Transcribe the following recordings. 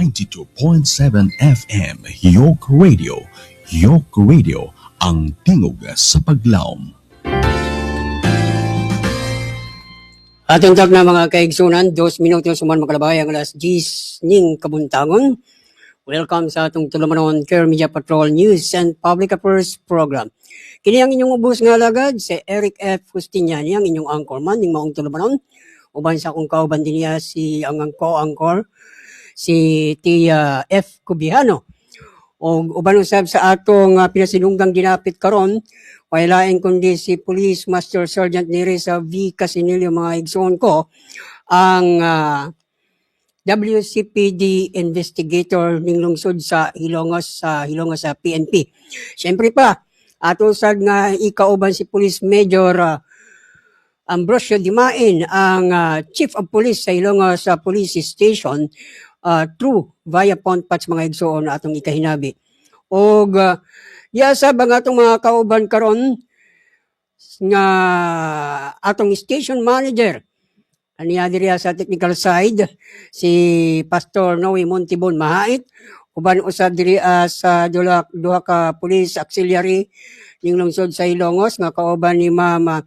92.7 FM, York Radio, ang tingog sa paglaom. Atong tag na mga kaigsunan, 2 minutos suman makalabay ang alas 10 ning kabuntagon. Welcome sa atong tulumanon Care Media Patrol News and Public Affairs Program. Kini ang inyong ubos nga alagad, si Eric F. Justiniani, ang inyong anchorman ning maong tulumanon. Uban sa akong kauban din niya si ang co-anchor, si Tia F. Cubihano. O uban usab sa atong pinasinunggang ginapit karon, walain kundi si Police Master Sergeant Nerissa V. Casinilio, mga igsoon ko, ang WCPD investigator ning lungsod sa Hilongos sa PNP. Siyempre pa, ato sad nga ikauban si Police Major Ambrosio Dimain, ang Chief of Police sa Hilongos Police Station, via phone patch, mga igsoon na atong ikahinabi. O yasa bang atong mga kauban karon nga atong station manager aniya diri sa technical side, si Pastor Noe Montibon Mahait, uban usab diri sa duha ka police auxiliary ning lungsod sa Hilongos nga kauban ni Ma'am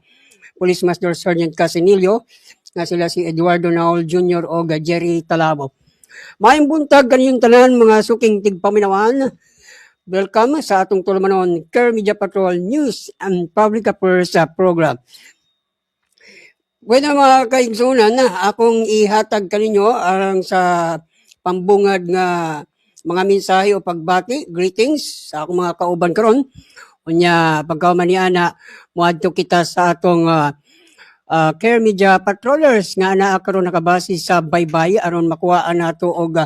Police Master Sergeant Casinilio, nga sila si Eduardo Naol Jr. o Jerry Talabo. Maayong buntag kaniyong tanan mga suking tigpaminawan. Welcome sa atong tulumanon Care Media Patrol News and Public Affairs Program. Bueno mga kaigsunan, akong ihatag kaninyo arang sa pambungad nga mga mensahe o pagbati, greetings sa akong mga kauban karon. Unya pagkauman ni ana, moadto kita sa atong Care Media Patrollers nga naa karon nakabase sa baybay aron makuhaan nato og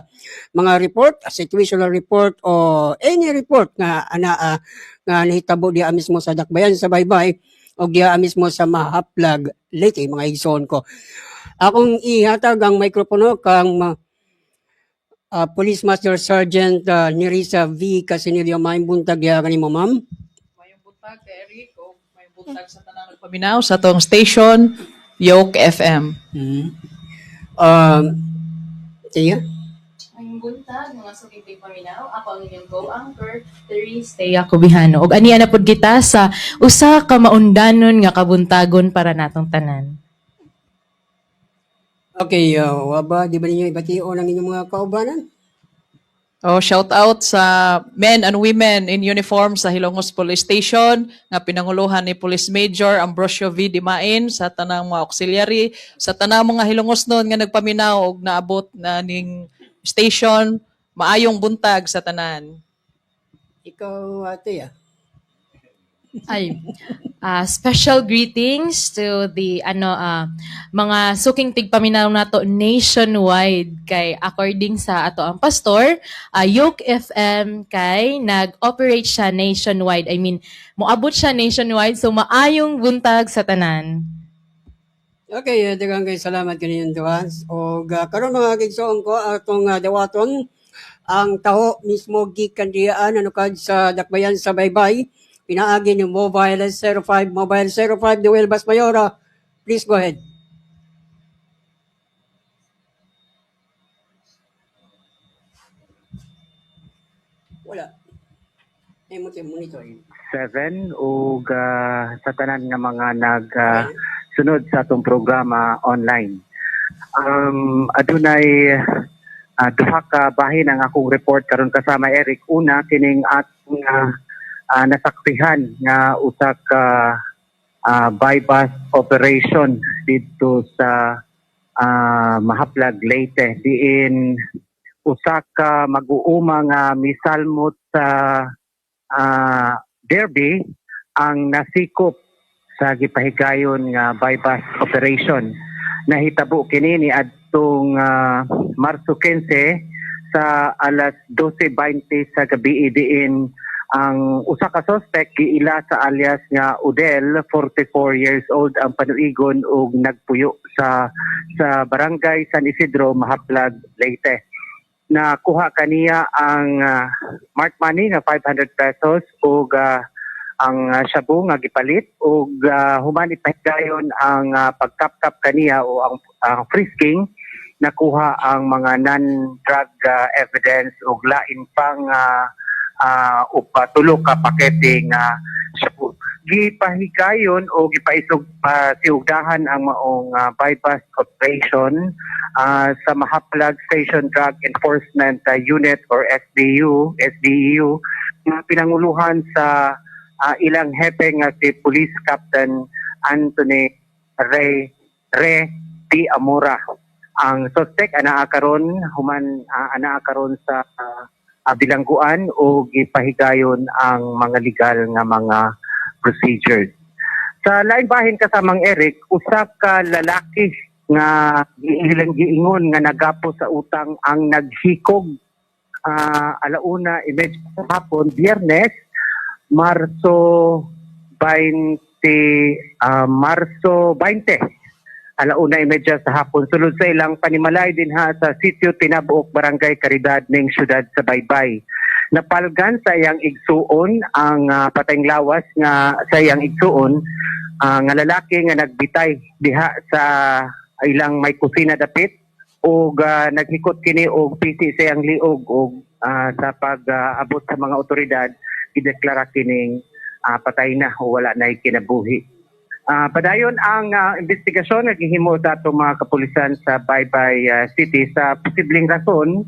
mga report, situational report o any report nga ana nga nahitabo diha mismo sa dakbayan sa baybay o diha mismo sa Mahaplag Leyte, mga igsoon ko. Akong ihatag ang mikropono kang Police Master Sergeant Nerissa V. Casinilio. Maayong buntag diha kanimo, ma'am. Mayong buntag kay Eric o mayong buntag sa tanang nagpaminaw sa tong station Yoke FM. Tia? Mayong buntag mga suking tigpaminaw, ako ang inyong co-anchor, Therese Tea Cubihano. Og aniya na pud kita sa usa ka maundanon nga kabuntagon para natong tanan. Okay, waba, di ba ninyo ibatiyo ng inyong mga kaubanan? Oh, shout out sa men and women in uniform sa Hilongos Police Station nga pinanguluhan ni Police Major Ambrosio V. Dimain, sa tanang mga auxiliary, sa tanang mga Hilongos noon nga nagpaminaw og naabot na ning station. Maayong buntag sa tanan. Ikaw, Tia? Special greetings to the mga suking tigpaminaw nato nationwide, kay according sa ato ang pastor, Yoke FM kay nag-operate siya nationwide. I mean, moabot siya nationwide, so maayong buntag sa tanan. Okay, daghang kay salamat kaninyong duwas. O karon mga kigsoon ko atong dawaton ang taho mismo gikan diyan anukad sa dakbayan sa baybay. Pinaagi ni Mobile 05, Noel Basmayora. Please go ahead. Wala. Ay mo monitor. 7 ug sa tanan nga mga sunod sa atong programa online. Adunay duha ka bahin ang akong report karon kasama Eric. Una kining atong nasaksihan nga usa ka bypass operation dito sa Mahaplag Leyte, diin usa ka mag-uuma nga misalmot sa Derby ang nasikop sa gipahigayon nga bypass operation. Nahitabo kini ni adtong Marso 15 sa alas 12:20 sa gabi, diin ang usa ka suspect giila sa alias nga Udel, 44 years old ang panuigon ug nagpuyo sa barangay San Isidro, Mahaplag, Leyte. Nakuha kaniya ang marked money nga 500 pesos ug ang shabu nga gipalit ug human ipahigayon ang pagkapkap kaniya o ang frisking nakuha ang mga non-drug evidence o lain pang tulo ka pakete nga gipahigayon o gipaisog siugdahan ang maong bypass operation sa Mahaplag Station Drug Enforcement Unit or SDEU na pinanguluhan sa ilang hepe nga si Police Captain Anthony Re T. Amora. Ang suspect anaa karon sa bilangguan o gipahigayon ang mga legal nga mga procedures. Sa laing bahin kasamang Eric, usa ka lalaki nga ilang giingon nga nagapo sa utang ang naghikog alauna image hapon Biyernes Marso 20 alauna imedya sa hapon sulod sa ilang panimalay din ha sa sitio Tinabuok, Barangay Caridad ning syudad sa Baybay. Napalgan sa iyang igsuon ang patayng lawas nga sa iyang igsuon nga lalaki nga nagbitay diha sa ilang may kusina dapit o naghikot kini og pisi sa iyang liog o sa pag-abot sa mga otoridad ideklara kining patay na o wala na kinabuhi. Padayon ang investigasyon nga gihimo sa atong mga kapulisan sa Baybay City sa posibleng rason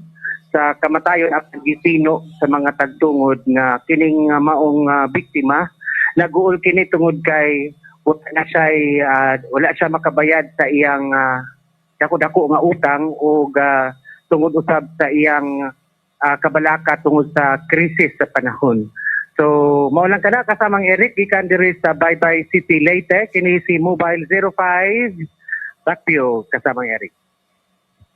sa kamatayon at gisino sa mga tagtungod nga kining maong biktima naguol kini tungod kay wala siya makabayad sa iyang dako-dako nga utang o tungod usab sa iyang kabalaka tungod sa krisis sa panahon. So, maulang ka na kasamang Eric, gikan diri sa Baybay City, Leyte, kini si Mobile 05, Takpio, kasamang Eric.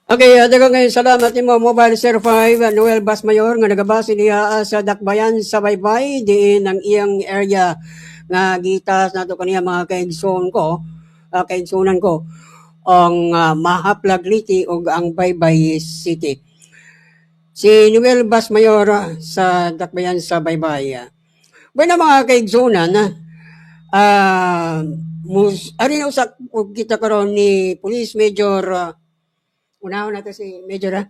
Okay, daghang ngayon salamat nimo Mobile 05 Noel Basmayor nga nagabase niya sa Dakbayan sa Baybay diin ang iyang area nga gitas nato kaniya mga kaigsunan ko ang Mahaplag Liti ug ang Baybay City. Si Noel Basmayor sa Dakbayan sa Baybay. Bueno mga kaigsunan, ari na usak kita karon ni Police Major unahon nato si Major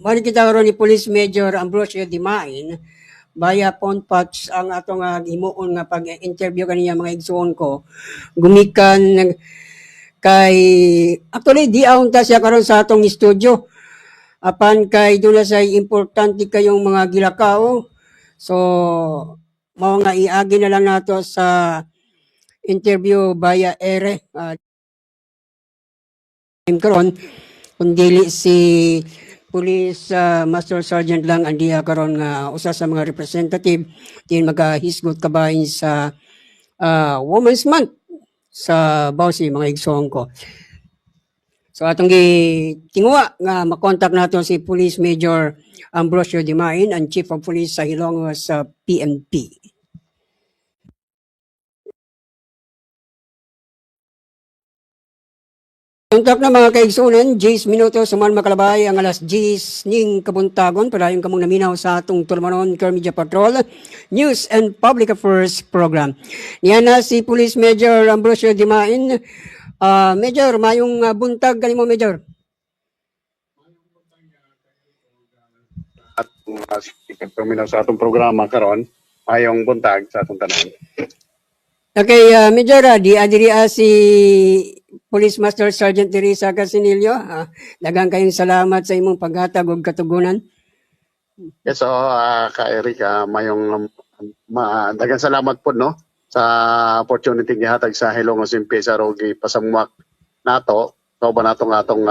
mali kita karon ni Police Major Ambrosio Dimain via phone patch ang atong himuon nga pag-interview kaniya mga igsuon ko gumikan kay actually di ta siya karon sa atong studio apan kay dula say importante kayong mga gilakaw so mao nga iagi na lang nato sa interview via ere karon kung dili si Police Master Sergeant lang ang diha karon nga usa sa mga representative din magahisgot kabahin sa Women's Month sa Bausi mga igsoon ko. So atong gitingwa nga makontak nato si Police Major Ambrosio Dimain, ang Chief of Police sa Hilongos sa PNP. Kontak na mga kaigsunan, 10 minutos suman makalabay ang alas 10 ning kabuntagon para yung kamong naminaw sa atong Tulmanon Car Media Patrol News and Public Affairs Program. Niyan na si Police Major Ambrosio Dimain. Major, mayong buntag kanimo Major. At ikaminaw sa atong programa karon, mayong buntag sa atong tanan. Okay, Major, adiri si Police Master Sergeant Teresa Casinillo. Daghang kayong salamat sa imong paghatag og katugunan. Yes, so ka Eric, mayong daghang salamat po no sa opportunity gihatag sa Hilongos MP sa rogi pasamuak nato so ba natong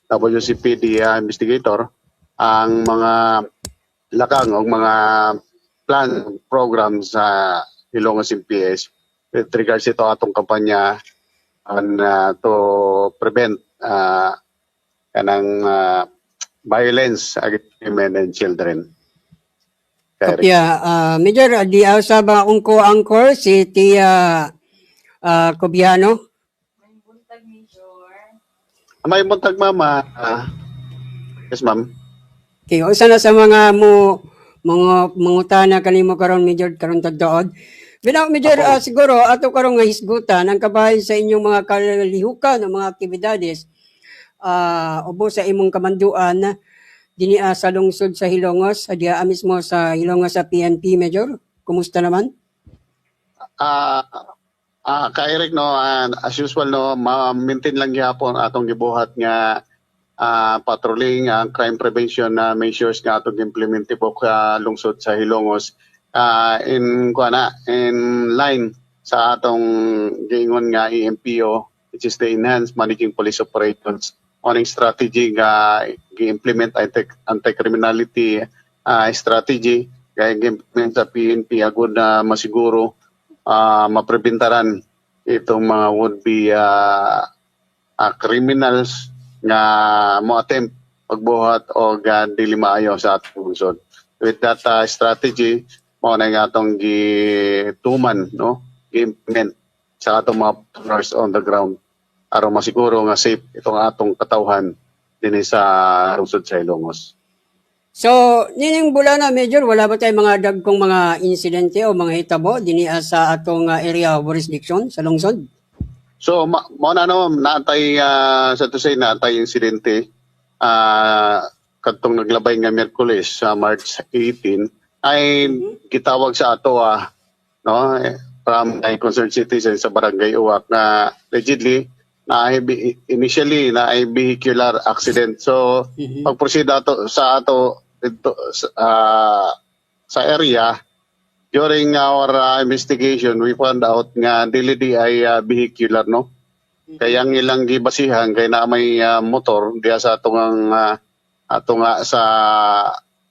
WCPD investigator ang mga lakang o mga plan program sa Hilongos MPS with regards ito atong kampanya to prevent kanang violence against women and children. Major, di sa ba angkor si Tia Cobiano? May buntag mama. Yes ma'am. Okay, usa na sa mga mangutana kanimo karon Major karon tagtuod. Binaw Major, siguro ato karon nga hisgutan ang kabahin sa inyong mga kalihukan o mga aktibidades. ubo sa imong kamanduan dinhi sa lungsod sa Hilongos, diha mismo sa Hilongos sa PNP, Major. Kumusta naman? Ah, ka-Eric, no, as usual, no, ma-maintain lang gyapon atong gibuhat nga patrolling, crime prevention measures nga atong implement po sa lungsod sa Hilongos. In line sa atong giingon nga EMPO, which is the Enhanced Managing Police Operations owning strategy nga gi-implement anti-criminality strategy kaya gi-implement sa PNP agud na masiguro maprebentaran itong mga would-be criminals nga mo attempt pagbuhat o dili maayo sa atong lungsod. With that strategy, mao na nga atong gituman, no, gi-implement sa atong mga patrollers on the ground aron masiguro nga safe itong atong katawhan dinhi sa lungsod sa Hilongos. So, nining bulana, Major, wala ba tayong mga dagkong mga insidente o mga hitabo dinhi sa atong area of jurisdiction sa lungsod? So mao na no natay sa to say natay insidente kadtong naglabay nga Miyerkules sa March 18 ay gitawag sa ato no from ay concerned citizen sa Barangay Uwak na allegedly initially na ay vehicular accident. So pag-proceed ato sa ato dito sa area during our investigation, we found out nga dili di ay vehicular, no? Kaya ang ilang gibasihan kay na may motor diya sa atong sa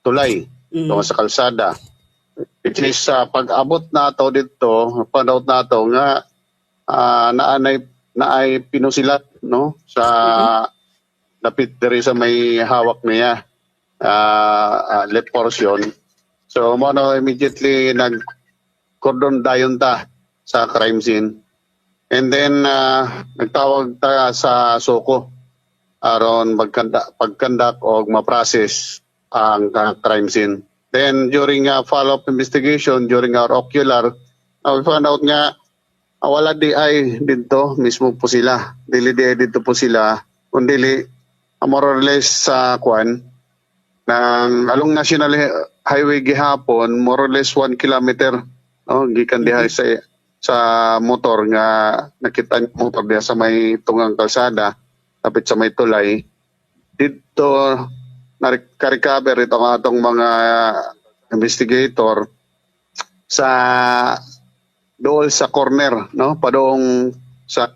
tulay, sa kalsada. It is pag-abot nato dito, found out nato nga naay pinusilat, no? Sa dapit diri sa may hawak niya left portion. So, mo immediately nag-cordon dayon ta sa crime scene. And then, nagtawag ta sa SOCO aron pagkandak o ma-process ang crime scene. Then, during follow-up investigation, during our ocular, we found out nga wala di ay dito, mismo po sila. Dili di ay dito po sila. Kundi more or less sa ng along National Highway gihapon, more or less 1 kilometer, no, gikan diha sa motor nga nakita yung motor diha sa may tungang kalsada tapit sa may tulay. Dito na-recover ito ang atong mga investigator sa dool sa corner, no, padong sa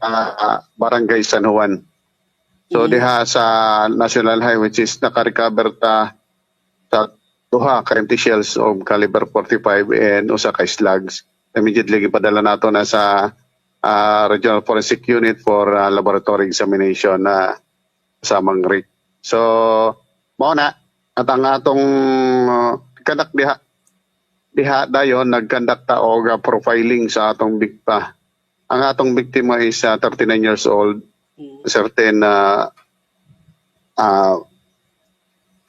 Barangay San Juan. So diha sa National Highway, which is naka-recover ta sa duha ka empty shells of caliber 45 and usa ka slugs. Immediately gipadala nato na sa Regional Forensic Unit for laboratory examination na kasamang RIC. So mao na at ang atong kandak diha dayon nagkandak ta og profiling sa atong biktima. Ang atong biktima is 39 years old, certain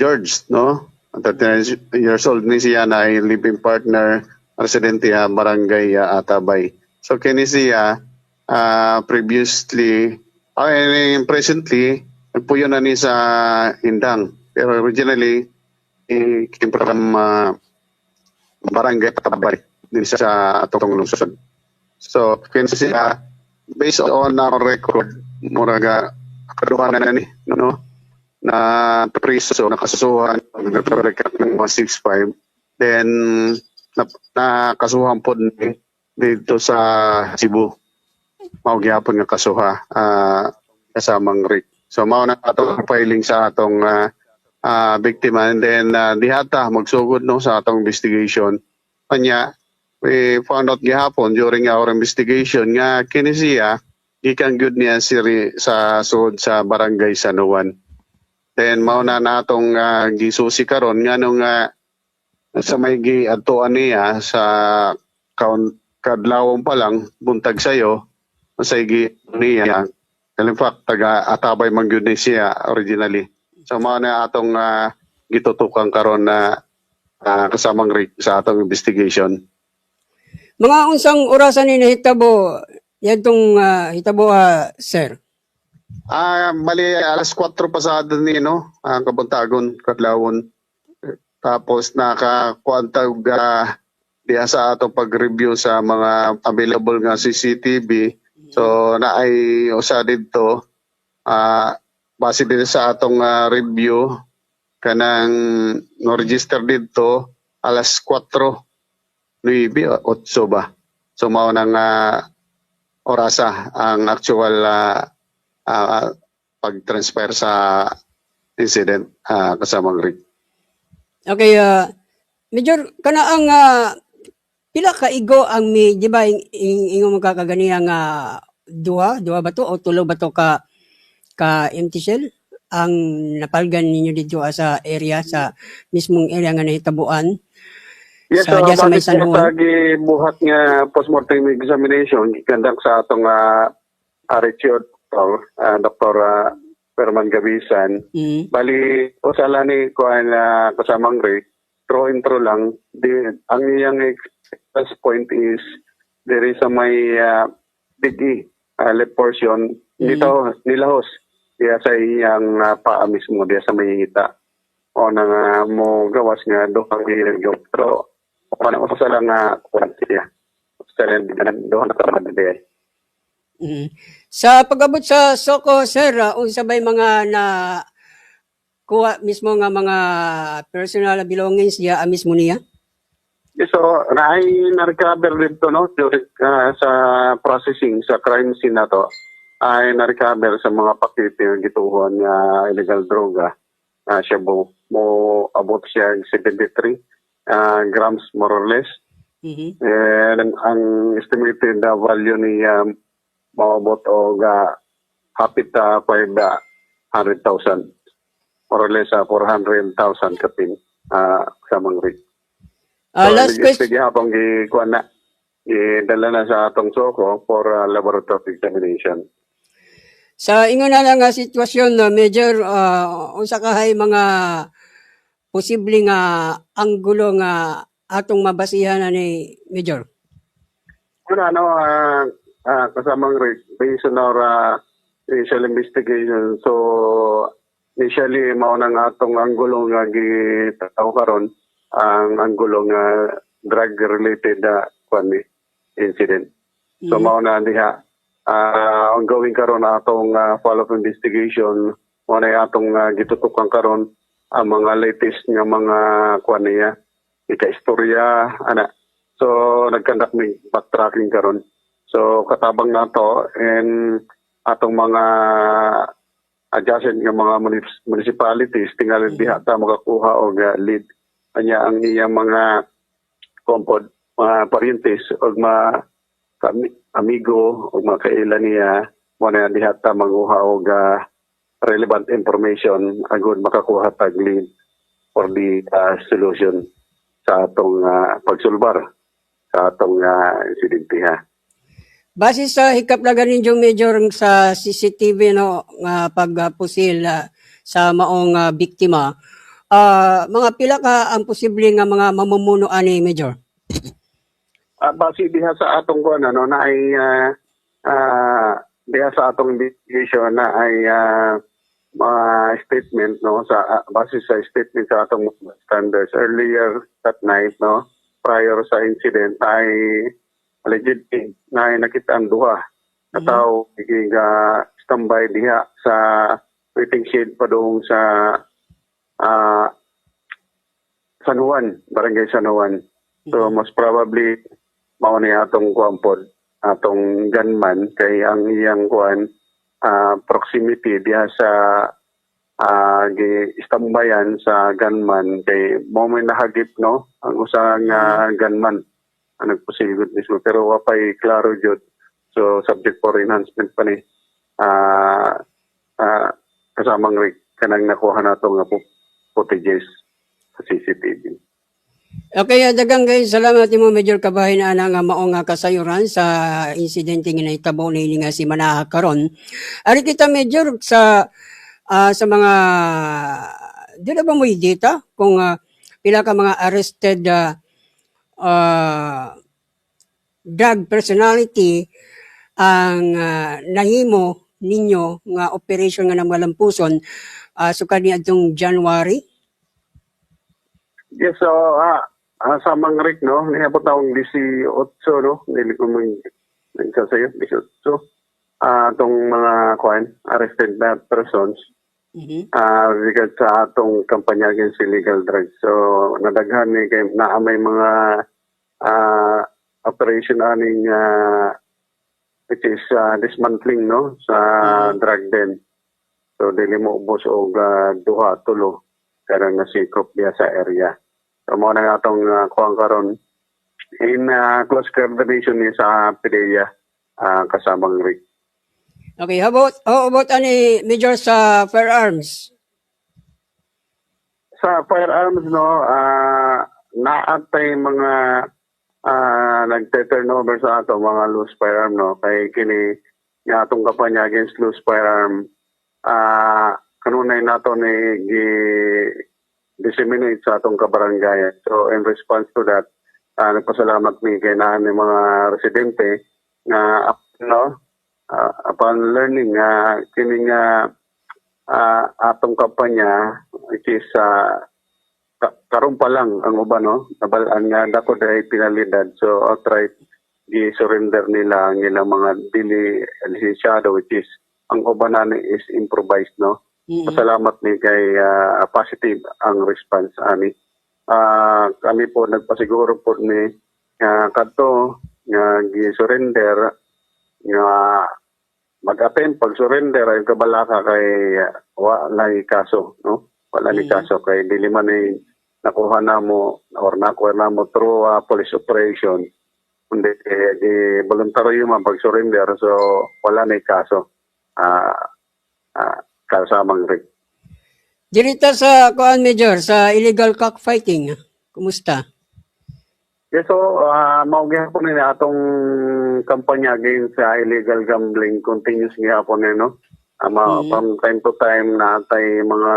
George, no? 39 years old ni siya na ay living partner, residente Barangay Atabay. So kini siya previously, presently, nagpuyo na ni sa Indang. Pero originally, came from Barangay Atabay, din sa atong lungsod. So kini siya, based on our record, muraga kaduhan na ni, no? Na priso, nakasuhan, nagpaparekat ng 165. Then, nakasuhan po dito sa Cebu. Maugyapon nga kasuha, kasamang RIC. So, mao na atong filing sa atong biktima. And then, dihata, magsugod no, sa atong investigation. Kanya, we found out gihapon during our investigation nga kinisiya, gikan gyud niya sa sud sa Barangay San Juan. Then mao na natong gisusi karon nganong sa may giadtoan niya sa kadlawon pa lang buntag sayo sa niya. In fact taga Atabay man gyud ni siya originally. So mao na atong gitutukan karon na kasamang RIC sa atong investigation. Mga unsang orasan ni nahitabo yadtong hitabo sir? Bali, alas 4 pasado ni, no? Ang kabuntagon, kadlawon. Tapos nakakuantag diya sa atong pag-review sa mga available nga CCTV. So naay usa didto base din sa atong review kanang no-register didto alas 4, 9, 8 ba. So mao nang orasa ang actual pag-transfer sa incident kasamang rig. Okay, Major, kana ang pila ka igo ang di ba ingon magkakaganiya nga duha ba to o tulo ba to ka empty shell ang napalgan ninyo dito sa area sa mismong area nga nahitabuan? Yes, Sa so diya sa may bakit San Juan? sa gibuhat nga postmortem examination gikandak sa atong RHO Dr. Perman Gabisan. Mm. Bali usala ni kuan kasamang rate throw intro lang ang iyang plus point is there is a may big left portion dito nilahos diya sa iyang paa mismo diya sa may hita o nang mo gawas nga do ang iyang pero ano usala nga kuan siya usala do na tamad diya. Mm. Sa pag-abot sa Soko, sir, unsa ba'y mga na kuha mismo nga mga personal belongings niya mismo niya? Yes, so na-recover dito no during sa processing sa crime scene na to ay na-recover sa mga pakete ng gituhon nga illegal droga. Siya mo abot siya 73 grams more or less. Mhm. And ang estimated value niya maabot og hapit 500,000 more or less 400,000 kapin sa mga rig. Last question. Sige habang gikuan na idala na sa atong Soko for laboratory examination. Sa ingon na lang nga sitwasyon, Major, unsa kahay mga posible nga anggulo nga atong mabasihan na ni Major? Kasamang based on our initial investigation. So, initially, mauna nga atong anggulo nga gitaw karon ang anggulo nga drug-related incident. So, mauna diha. Ongoing karon atong follow-up investigation. Mauna atong gitutukan karon ang mga latest nga mga kuan niya, ika-istorya, ana. So, nagkandak may backtracking karon. So katabang nato and atong mga adjacent nga mga municipalities tingali diha ta makakuha og lead anya ang iyang mga kompod mga parientes og mga amigo og mga kailan niya mo na diha ta manguha og relevant information agud makakuha tag lead for the solution sa atong pagsulbar sa atong insidente ha. Base sa hikaplagan ninyo, Major, sa CCTV no nga pagpusil sa maong biktima, mga pila ka ang posible nga mga mamumuno ani, Major? Base diha sa atong kuan na ay diha sa atong investigation na ay statement no sa base sa statement sa atong standards earlier that night no prior sa incident ay allegedly na nakita ang duha na tao standby diha sa waiting shed padung sa San Juan, Barangay San Juan. So most probably mao ni atong kuampod atong gunman kay ang iyang kuan proximity diha sa gi-stambayan sa gunman kay mo may nahagip no ang usa nga gunman ang nagpusilgot mismo pero wapay klaro jud so subject for enhancement pa ni kasamang kanang nakuha nato nga footages sa CCTV. Okay, dagang guys, salamat mo Major Kabahin ana nga mao nga kasayuran sa insidente nga nahitabo ni nga si Manaha karon. Ari kita Major sa mga dili ba mo data kung pila ka mga arrested drug personality ang nahimo ninyo nga operation nga namalampuson sukad ni adtong January? Yes, so sa Mangrik, no, niabot akong 18, no, hindi ko nagsasayo, 18. Itong mga arrested na persons, regard sa atong kampanya against illegal drugs. So, nadaghan ni kay may mga operation aning which is dismantling, no, sa drug den. So, dili mo ubos og duha, tulo, karang nasikop niya sa area. So, mo na atong kuwang karon in close coordination ni sa PDEA kasamang Rick. Okay, how about ani Major sa firearms? Sa firearms, no, naatay mga nagte-turnover sa ato mga loose firearm, no, kay kini nga atong kampanya against loose firearm kanunay nato ni disseminate sa atong kabarangay. So in response to that, nagpasalamat mi kay na ni mga residente nga upon learning kini nga atong kampanya, which is karon pa lang ang uban, no, nabalaan nga dako dahil pinalidad, so outright gi-surrender nila ang ilang mga dili lisensyado, which is ang uban na is improvised, no. Pasalamat ni kay positive ang response ani. Kami po nagpasiguro po ni kadto nga gi-surrender nga mag-attempt pag-surrender ay kabalaka kay wala ni kaso, no? Wala ni kaso kay dili man ni nakuha na mo or nakuha na mo through police operation. Kundi di voluntaryo man pag-surrender, so wala ni kaso. Kasamang Rick. Dirita sa Major, sa illegal cockfighting, kumusta? Yes, so maugihan po nila atong kampanya against sa illegal gambling, continuous nga po nila, no? From time to time na tay mga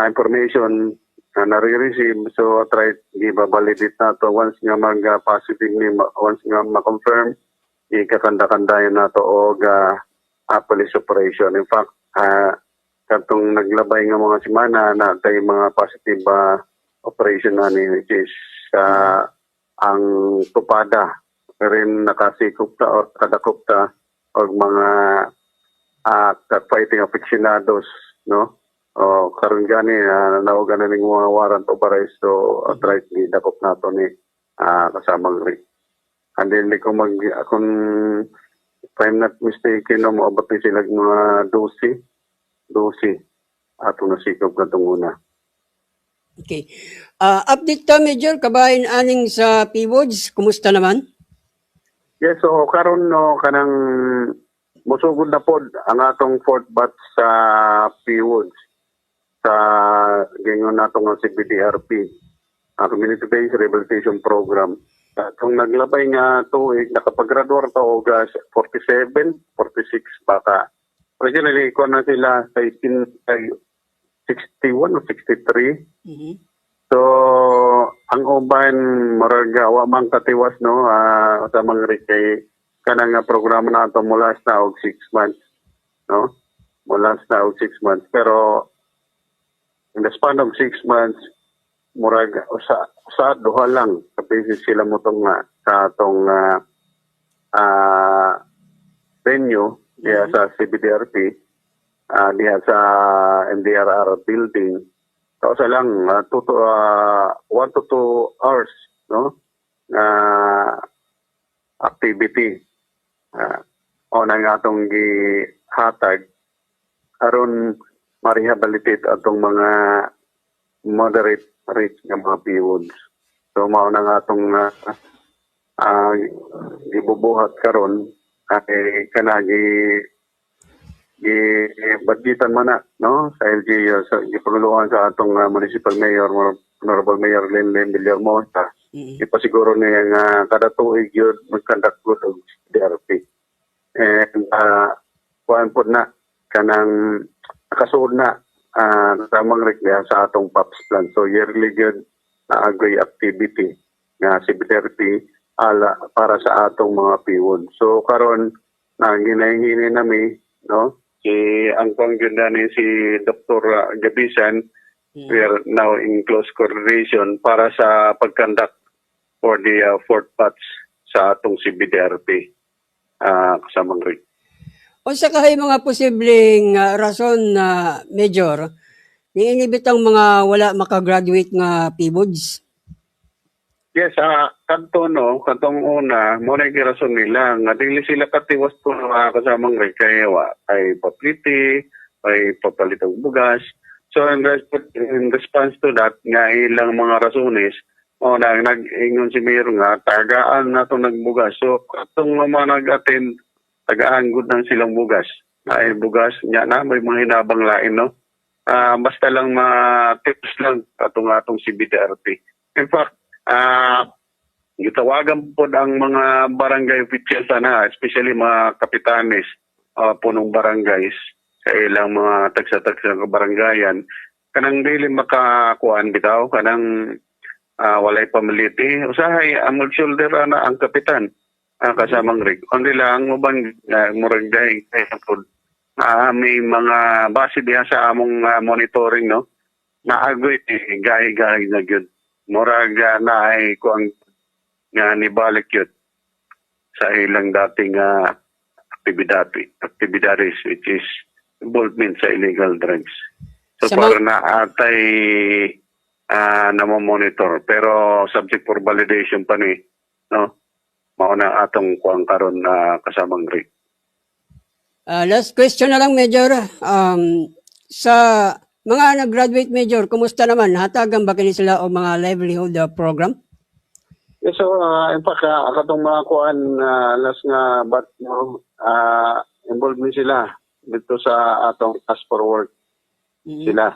information na nare-receive, so try i-validate na to once nga mag-positive ni, once nga ma-confirm, ikakanda-kandayan na to o police operation. In fact, katong naglabay nga mga simana na tay mga positive operation na ni, which is ang tupada rin nakasikop ta o kadakop ta o mga fighting aficionados, no? O karon gani naugan na ning mga warrant of arrest, so outright ni dakop nato ni kasamang Rick. And then kung if I'm not mistaken, no, maabot ni sila mga 12 ato nasikop katong una. Okay. Update ta, Major, kabahin aning sa P-Woods, kumusta naman? Yes, so karon, no, kanang musugod na pod ang atong fourth batch sa P-Woods sa gingon natong CBDRP, Community Based Rehabilitation Program. Kung naglabay nga tuig, nakapag-graduate ta og 47, 46 baka. Originally, ko na sila sa 61 o 63. So, ang uban, maraga, wa man katiwas, no, sa mga kay kanang programa na ito mula na og 6 months, no? Mula na og 6 months. Pero, in the span of 6 months, muraga, sa duha lang, kapag sila mo itong sa itong venue, diya sa CBDRP, diya sa MDRR building. So sa lang 1 to 2 hours, no, activity o nang atong gihatag aron ma-rehabilitate atong mga moderate risk nga mga P-Woods. So mao nang atong gibubuhat karon kay kanagi budgetan man na, no, sa LGU, sa gipanguluhan sa atong municipal mayor, Honorable Mayor Lenlen Villahermosa. Ipasiguro niya nga kada tuig yun mag-conduct ko og DRP. And kuhaan po na kanang nakasuod na tamang rekliya sa atong PAPS plan. So yearly yun na agri activity nga CBDRP para sa atong mga P-Woods. So karon na ginahingini nami no? Ang pangyundan si Dr. Gabisan, we are now in close coordination para sa pagkandak for the fourth batch sa atong CBDRP kasamang rin. O sa kahay mga posibleng rason na Major, niinibit ang mga wala makagraduate nga PBODs? Yes, katong una, muna yung rason nila, nga dili sila katiwas po kasamang rin, kaya ay papliti, ay papalitong bugas. So in response to that, nga ilang mga rasones, nag-ingon si Mayor nga, tagaan na ito nagbugas. So katong mga nag-attend, tagaan good ng silang bugas. Ay bugas, niya na, may mga hinabang lain, no? Basta lang tips lang atong CBDRP. In fact, gitawagan po ang mga barangay officials especially mga kapitanes punong barangays sa ilang mga tagsa-tagsa ng barangayan kanang dili makakuan bitaw kanang walay pamiliti usahay amol shoulder ang kapitan kasamang rig only lang uban murag day may mga base diha sa among monitoring no naagoy gay na gyud murag na ay kuang nga nibalik yun sa ilang dating actividades which is involvement sa illegal drugs. So para na atay namomonitor pero subject for validation pa ni no mauna atong kuang karon kasamang rig. Last question na lang, Major. Sa mga nag-graduate, Major, kumusta naman? Hatagan ba kini sila o mga livelihood program? Yes, so in fact, akatong mga kuan last nga but involved din sila dito sa atong task for work sila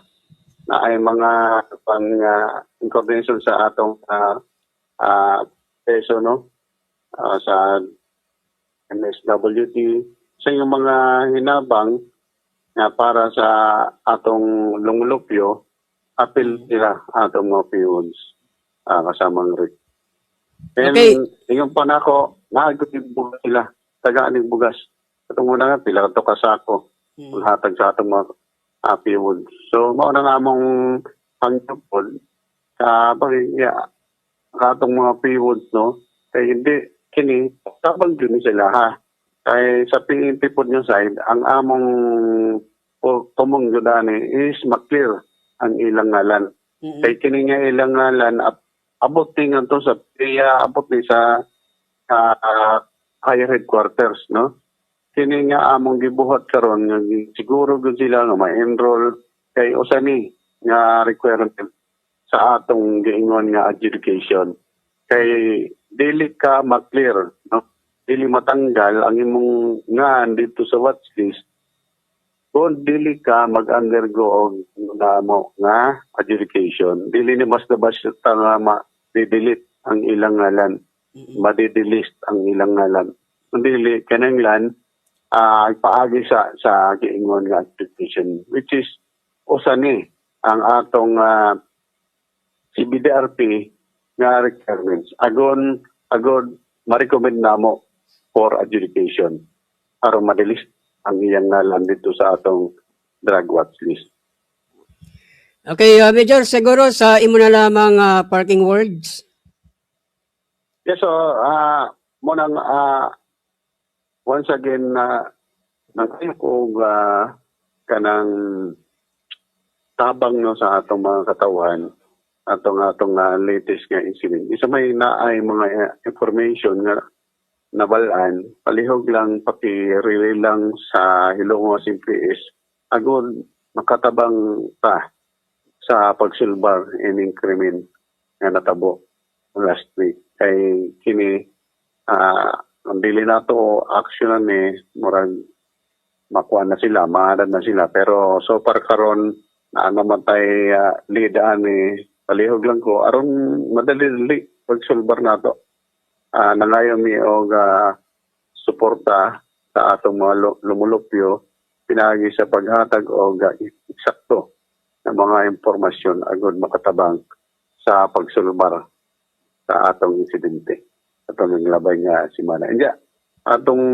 na ay mga pang in coordination sa atong peso no sa MSWT sa yung mga hinabang na para sa atong lungulupyo apil nila atong mga PUs kasamang rig. And yung panako, nagagawin bugas sila, tagaan ng bugas. Itong muna nga, pila ito kasako, hatag sa atong mga PUs. So, mauna nga mong pangyupod, atong mga PUs, no? Kaya hindi, kini, tabang dun sila, ha? Kaya sa PNP po nyo side, ang among tumong yudani is maklear ang ilang ngalan. Kaya kini nga ilang ngalan, abot din nga to sa abot din sa higher headquarters, no? Kini nga among gibuhat karon nga siguro gud sila nga ma-enroll kay usani nga requirement sa atong giingon nga adjudication. Kay dili ka ma-clear, no? Dili matanggal ang imong nga dito sa watchlist kung dili ka mag-undergo og nga adjudication. Dili ni mas labas nga didelete ang ilang ngalan. Madidelist ang ilang ngalan. Kung dili, kananglan, paagi sa giingon nga adjudication, which is usani ang atong CBDRP nga requirements. Agon, ma-recommend namo for adjudication aron madelist ang iyang ngalan dito sa atong drug watch list. Okay, Major, siguro sa imo na lamang parking words. Yes, so, munang, once again, nagkayo ko kanang tabang no, sa atong mga katawan, atong latest nga incident. Isa may naay mga information nga nabalaan, palihog lang, paki-relay lang sa Hilongos MPS, agod makatabang pa sa pagsilbar ining krimen nga natabo last week. Kay kini ang dili nato actionan murag makuha na sila, maadad na sila. Pero so far karon namatay leadaan palihog lang ko aron madali pagsilbar nato. Nangayon mi og suporta sa atong mga lumulupyo pinagi sa paghatag og eksakto na mga impormasyon agad makatabang sa pagsulbar sa atong insidente. Atong labay nga simana. India, atong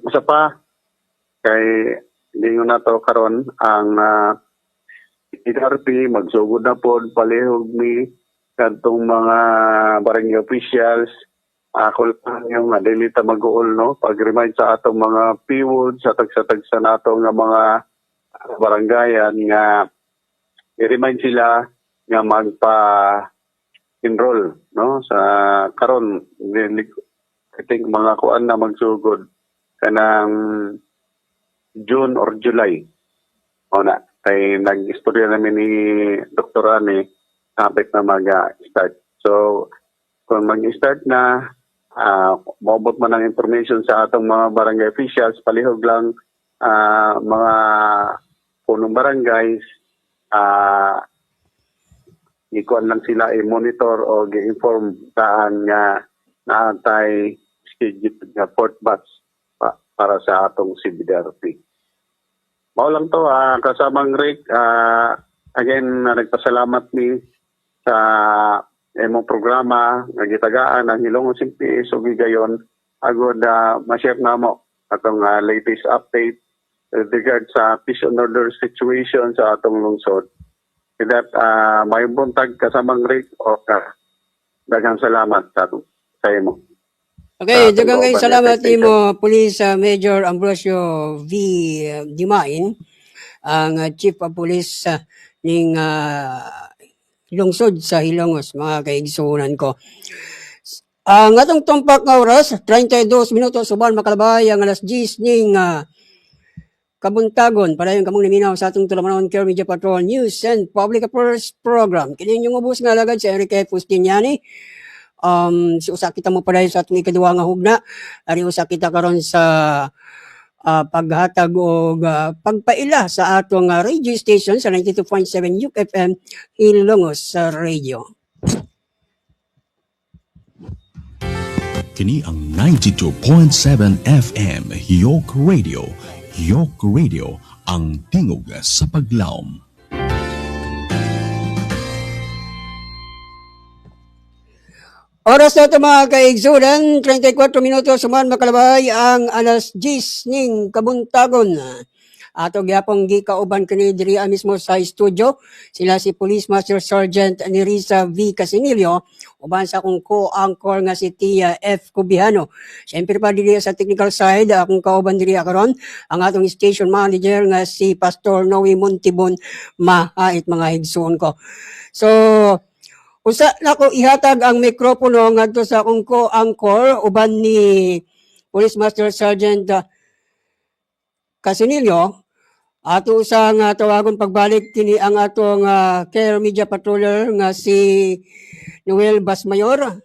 usa pa kay Hindi na to karon ang PRP magsugod na po palihog ni kadtong mga barangay officials. Ako lang yung madilita mag-uol, no? Pag-remind sa atong mga PWOD, sa tagsa-tagsa na atong mga barangayan nga i-remind sila nga magpa-enroll, no? Sa karon, I think mga kuan na magsugod kanang June or July. O na, kay nag-istorya namin ni Dr. Ani, kapit na mag-start. So, kung mag-start na, mabot man ang information sa atong mga barangay officials, palihog lang mga punong barangays, ikuan lang sila i-monitor o i-inform saan nga naantay scheduled nga port batch para sa atong CBDRP. Mao lang to, kasamang Rick, again, nagpasalamat ni sa imong programa nga gitagaan ang Hilongos MPS o gigayon agod ma-share namo atong latest update with regard sa peace and order situation sa atong lungsod. With that, may buntag kasamang Rick o daghang salamat sa imo. Okay, daghang kay salamat nimo Police Major Ambrosio V. Dimain, ang Chief of Police ning lungsod sa Hilongos, mga kaigsunan ko. Ang atong tumpak nga oras, 32 minutos, suban makalabay ang alas 10 ning kabuntagon para yung kamong naminaw sa atong tulamanon Care Media Patrol News and Public Affairs Program. Kini yung ubos nga lagad si Enrique Fustiniani. Si usa kita mo padayon sa atong ikaduha nga hugna. Ari usa kita karon sa paghatag o pagpaila sa atong radio station sa 92.7 UFM Hilongos Radio. Kini ang 92.7 FM York Radio. York Radio, ang tingog sa paglaom. Oras na ito mga kaigsunan, 34 minutos suman makalabay ang alas 10 ning kabuntagon. Ato gyapong gikauban kini diri mismo sa studio, sila si Police Master Sergeant Nerissa V. Casinilio, uban sa akong co-anchor nga si Tia F. Cubihano. Siyempre pa diri sa technical side, akong kauban diri karon ang atong station manager nga si Pastor Noe Montibon, mahait mga higsuon ko. So, usa na ko ihatag ang mikropono ngadto sa akong co-anchor uban ni Police Master Sergeant Casinilio. Ato sa nga tawagon pagbalik kini ang atong Care Media Patroller nga si Noel Basmayor.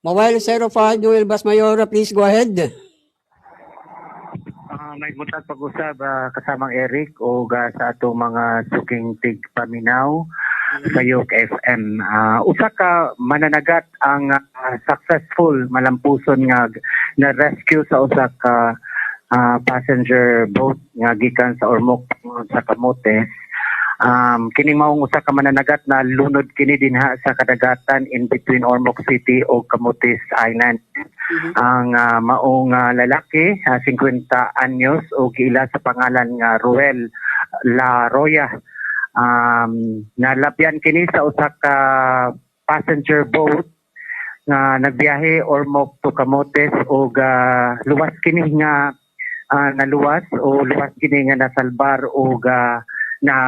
Mobile 05 Noel Basmayor, please go ahead. May mutag pag-usab kasamang Eric o sa atong mga suking tigpaminaw sa York FM. Usa ka mananagat ang successful malampuson nga na rescue sa usa ka passenger boat nga gikan sa Ormoc sa Camotes. Kini maong usa ka mananagat na lunod kini dinha sa kadagatan in between Ormoc City o Camotes Island. Ang maong lalaki, 50 anyos o giila sa pangalan nga Ruel La Roya. Nalapyan kini sa usa ka passenger boat nga nagbiyahe Ormoc to Camotes o luwas kini nga naluwas o luwas kini nga nasalbar o na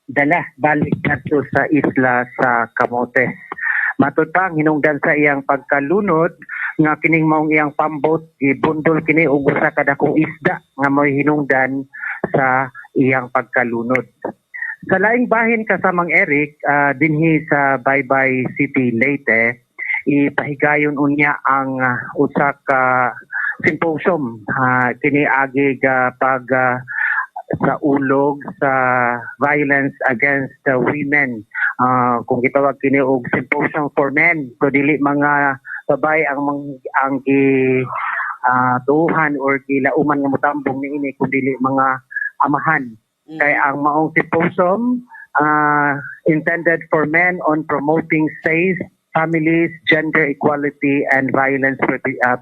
dala balik kadto sa isla sa Camotes. Matud pa ang hinungdan sa iyang pagkalunod nga kining maong iyang pambot ibundol kini og usa ka dakong isda nga moy hinungdan sa iyang pagkalunod. Sa laing bahin kasamang Eric, dinhi sa Baybay City, Leyte, ipahigayon unya ang usa ka symposium kini agi pag sa ulog sa violence against women. Kung gitawag kini og symposium for men, so dili mga babay ang tuhan or kilauman nga motambong niini kun dili mga amahan. Kay ang maong symposium intended for men on promoting safe families, gender equality, and violence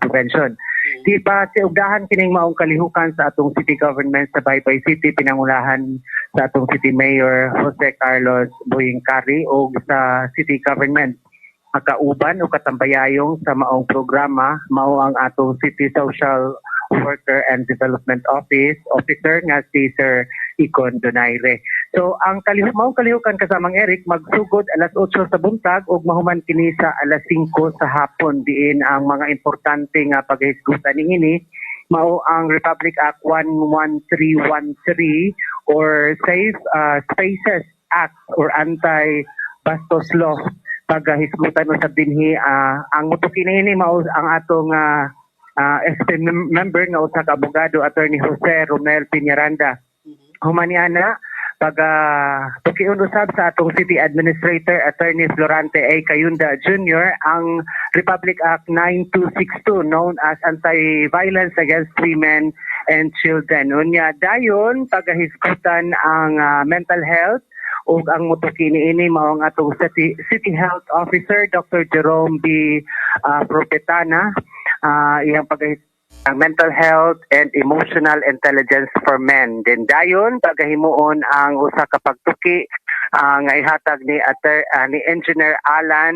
prevention. Di pa siugdahan kining maong kalihukan sa atong city government sa Baybay City, pinangulahan sa atong city mayor Jose Carlos Boyingkari o sa city government. Makauban o katambayayong sa maong programa, mao ang atong City Social Worker and Development Officer nga si Sir Icon Donaire. So ang maong kalihukan kasamang Eric magsugod alas 8 sa buntag ug mahuman kini sa alas 5 sa hapon, diin ang mga importante nga paghisgutan niini mao ang Republic Act 11313 or Safe Spaces Act or Anti-Bastos Law. Paghisgutan usab dinhi ang mutuki niini mao ang atong SP member nga usa ka abogado Attorney Jose Romel Piñaranda. Humaniana pag tukiun usab sa atong City Administrator Attorney Florante A. Cayunda Jr. ang Republic Act 9262 known as Anti-Violence Against Women and Children. Unya dayon paghisgutan ang mental health ug ang mutuki niini mao ang atong City Health Officer Dr. Jerome B. Propetana, iyang ang mental health and emotional intelligence for men. Then dayon pagahimuon ang usa ka pagtuki nga ihatag ni Engineer Alan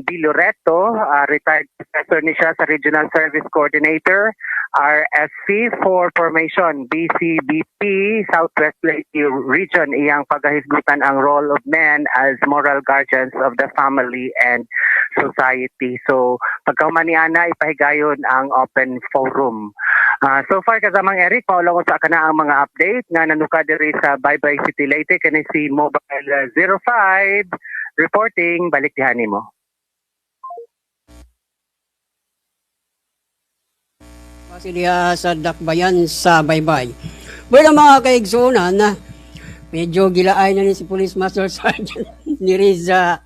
B. Loreto, retired professor ni siya sa Regional Service Coordinator, RSC for Formation, BCBP, Southwest Leyte Region. Iyang paghisgutan ang role of men as moral guardians of the family and society. So, pagkaumaniana, ipahigayon ang open forum. So far, kasamang Eric, paulang sa kana ang mga update nga nanuka diri sa Baybay City Leyte, kani si Mobile 05. Reporting, balik dihan mo. Pasiliya sa Dakbayan sa Baybay. Bueno mga kaigsunan na medyo gilaay na ni si Police Master Sergeant ni Riza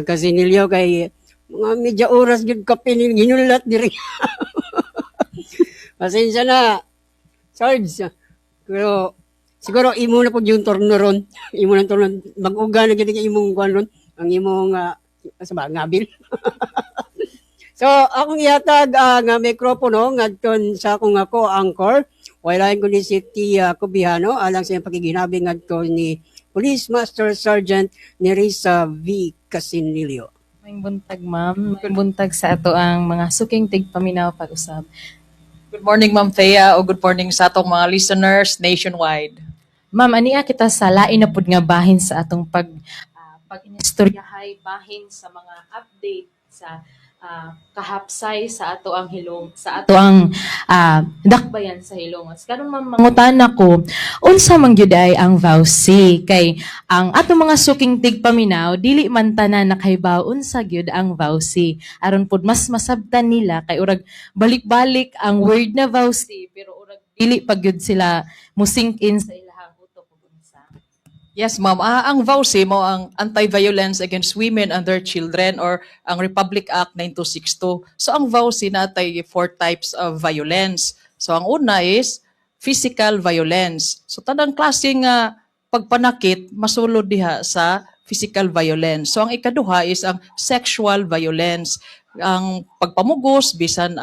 Casinilio kay mga medya oras yun kape ginulat diri. Pasensya na, Sarge. Pero siguro imo na po yung turno ron. Imo na turno. Mag-uga na gini imong kuan ron. Ang imong ngabil. So, akong ihatag nga mikropono ngadton sa akong ako angkor. Walain ko ni si Tia Cubihano alang sa iyang pakiginabi ngadton ni Police Master Sergeant Nerissa V. Casinilio. May buntag, ma'am. May buntag sa ato ang mga suking tigpaminaw pag-usab. Good morning, Ma'am Thea, o good morning sa atong mga listeners nationwide. Ma'am, aniya kita sa lain na pud nga bahin sa atong pag-inistoryahay bahin sa mga update sa kahapsay sa ato ang dakbayan sa Hilongos. Karon mangutan ako unsa man gyud ay ang VAUSI kay ang ato mga suking tigpaminaw dili man tanan nakahibaw unsa gyud ang VAUSI aron pud mas masabtan nila kay urag balik-balik ang word na VAUSI pero urag dili pa gyud sila mo sink in sa ilahang utok ug unsa. Yes, ma'am. Ang VAUSI mo ang Anti-Violence Against Women and Their Children or ang Republic Act 9262. So ang VAUSI natay 4 types of violence. So ang una is physical violence. So tanang klase nga pagpanakit masulod diha sa physical violence. So ang ikaduha is ang sexual violence. Ang pagpamugos bisan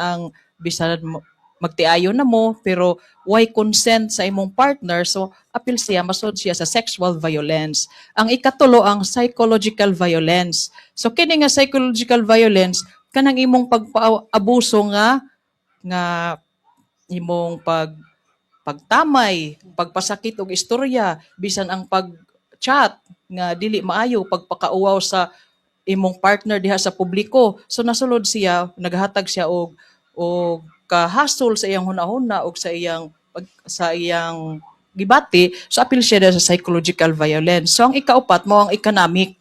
magtiayon na mo pero why consent sa imong partner, so apil siya, masud siya sa sexual violence. Ang ikatulo ang psychological violence. So kini nga psychological violence kanang imong pagpaabuso nga imong pagtamay, pagpasakit og istorya, bisan ang pag-chat nga dili maayo, pagpakauaw sa imong partner diha sa publiko. So nasulod siya, naghatag siya og kahasol sa iyang hunahuna o sa iyang gibati, so apil siya sa psychological violence. So ang ikaupat mo ang economic,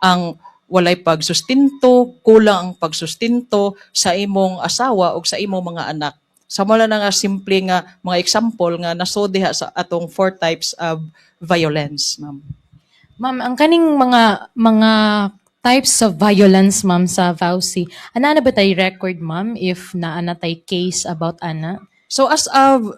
ang walay pagsustinto, kulang ang pagsustinto sa imong asawa o sa imong mga anak. Sa mula na nga simple nga mga example nga naso diha sa atong 4 types of violence, ma'am. Ma'am, ang kaning mga types of violence, ma'am, sa VAUSI. Ana na ba tay record, ma'am, if naana tay case about ana? So as of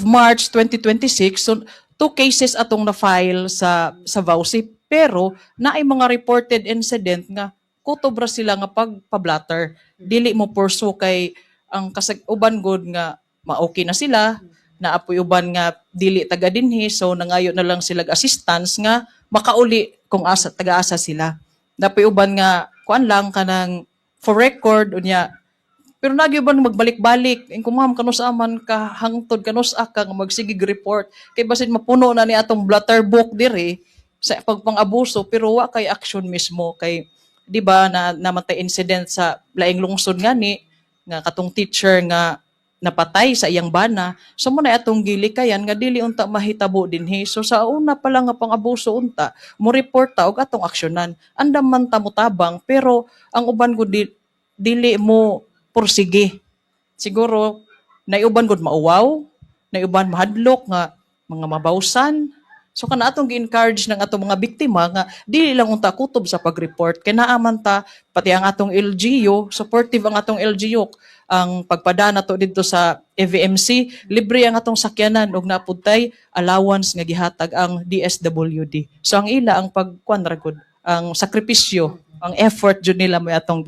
March 2026, so 2 cases atong na-file sa VAUSI, pero naay mga reported incident nga kutobra sila nga pagpablatter. Dili mo pursue kay ang kasag uban gud nga ma-okay na sila, naapoy uban nga dili taga dinhi, so nangayo na lang sila assistance nga makauli kung asa taga-asa sila. Napoy uban nga kuan lang kanang for record unya, pero nagyuban magbalik-balik kung ma'am kanus aman ka hangtod kanus ka nga magsigig report kay basin mapuno na ni atong blatter book diri sa pagpang-abuso pero wa kay action mismo kay di ba na namatay incident sa laing lungsod ngani nga katong teacher nga napatay sa iyang bana, so mo na atong gilikayan nga dili unta mahitabo dinhi. So sa una pa lang nga pang-abuso unta, mo report ta og atong aksyonan. Andam man ta mo tabang pero ang uban gud dili mo pursige. Siguro naiuban gud mauwaw, naiuban mahadlok nga mga mabawsan. So kana atong gi-encourage ng atong mga biktima nga dili lang unta kutob sa pag-report kay naaman ta pati ang atong LGU, supportive ang atong LGU ang pagpadana to didto sa EVMC, libre ang atong sakyanan ug napuntay allowance nga gihatag ang DSWD. So ang ila ang pagkuan ra gud, ang sakripisyo, ang effort jud nila may atong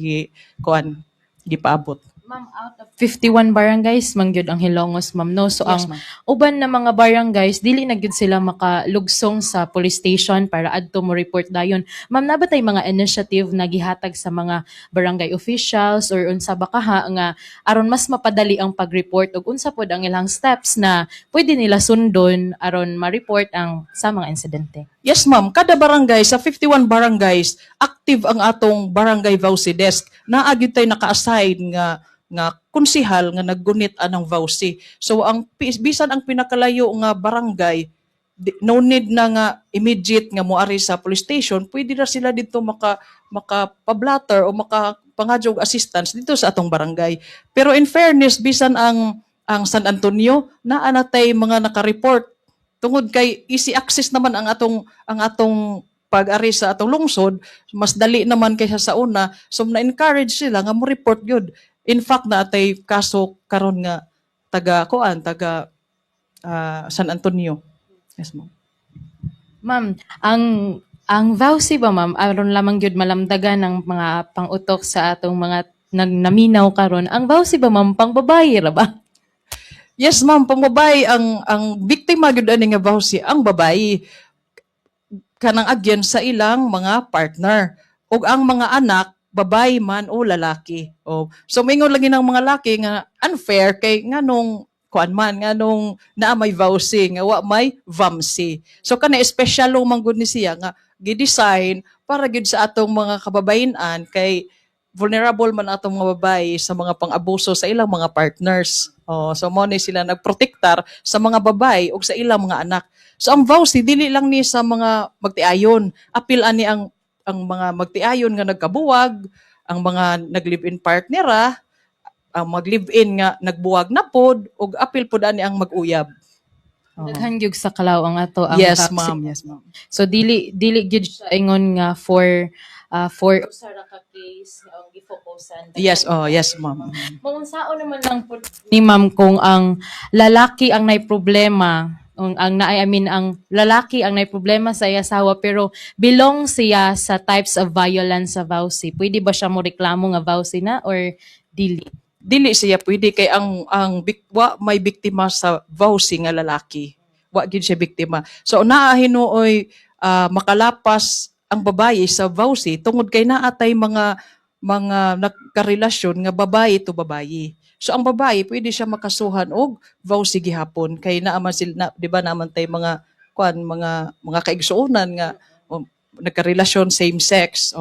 gipaabot. Ma'am, out of 51 barangays, mangyod ang Hilongos, ma'am, no? So, Yes, ang ma'am. uban na mga barangays, dili na gyud sila makalugsong sa police station para adto mo report dayon. Ma'am, nabatay mga initiative na gihatag sa mga barangay officials or unsa ba kaha nga aron mas mapadali ang pag-report ug unsa pod ang ilang steps na pwede nila sundon aron ma-report ang sa mga insidente? Yes, ma'am. Kada barangay, sa 51 barangays, active ang atong barangay VAUSI desk. Naagid tayo naka-assign nga konsihal nga naggunit anang VAUSI. So ang bisan ang pinakalayo nga barangay, no need na nga immediate nga moari sa police station, pwede na sila dito makapablatter o makapangadyo og assistance dito sa atong barangay. Pero in fairness, bisan ang San Antonio, naanatay mga naka-report tungod kay easy access naman ang atong pag-ari sa atong lungsod, mas dali naman kaysa sa una, so na-encourage sila nga mo report gyud. In fact na atay kaso karon nga taga San Antonio. Yes, ma'am. Ma'am, ang VAUSI ba, ma'am, aron lamang gyud malamdagan ng mga pangutok sa atong mga naminaw karon. Ang VAUSI ba, ma'am, pang babae ra ba? Yes, ma'am, pambabae ang biktima gyud ani nga VAUSI, ang babae kanang agyan sa ilang mga partner ug ang mga anak babae man o lalaki. O so mingon lagi ng mga laki nga unfair kay nganong kuan man nganong naa may VAUSI nga wa may VAMSI. So kana espesyal man gud ni siya nga gi-design para gid sa atong mga kababayen-an kay vulnerable man atong mga babae sa mga pang-abuso sa ilang mga partners. Oh, so mo ni sila nagprotektar sa mga babae ug sa ilang mga anak. So ang VAUSI dili lang ni sa mga magtiayon, apil ani ang mga magtiayon nga nagkabuwag, ang mga nag-live-in partnera, ang mag-live-in nga nagbuwag na pod ug apil pod ani ang mag-uyab. Daghan gyud sa kalaw ang ato ang Yes, VAUSI. ma'am. Yes, ma'am. So dili gyud siya ingon nga for usara ka case ang gifokusan. Yes, yes, ma'am. Maunsaon naman lang po ni ma'am kung ang lalaki ang nay problema, ang lalaki ang nay problema sa iya asawa pero belong siya sa types of violence sa VAUSI. Pwede ba siya mo reklamo nga VAUSI na or dili? Dili siya pwede kay wa may biktima sa VAUSI nga lalaki. Wa gyud siya biktima. So naa hinuoy makalapas ang babae sa VAUSI tungod kay naatay mga nagkarelasyon nga babae to babae. So ang babae pwede siya makasuhan og VAUSI gihapon kay naaman sila di ba naman tay mga kaigsuonan nga nagkarelasyon same sex.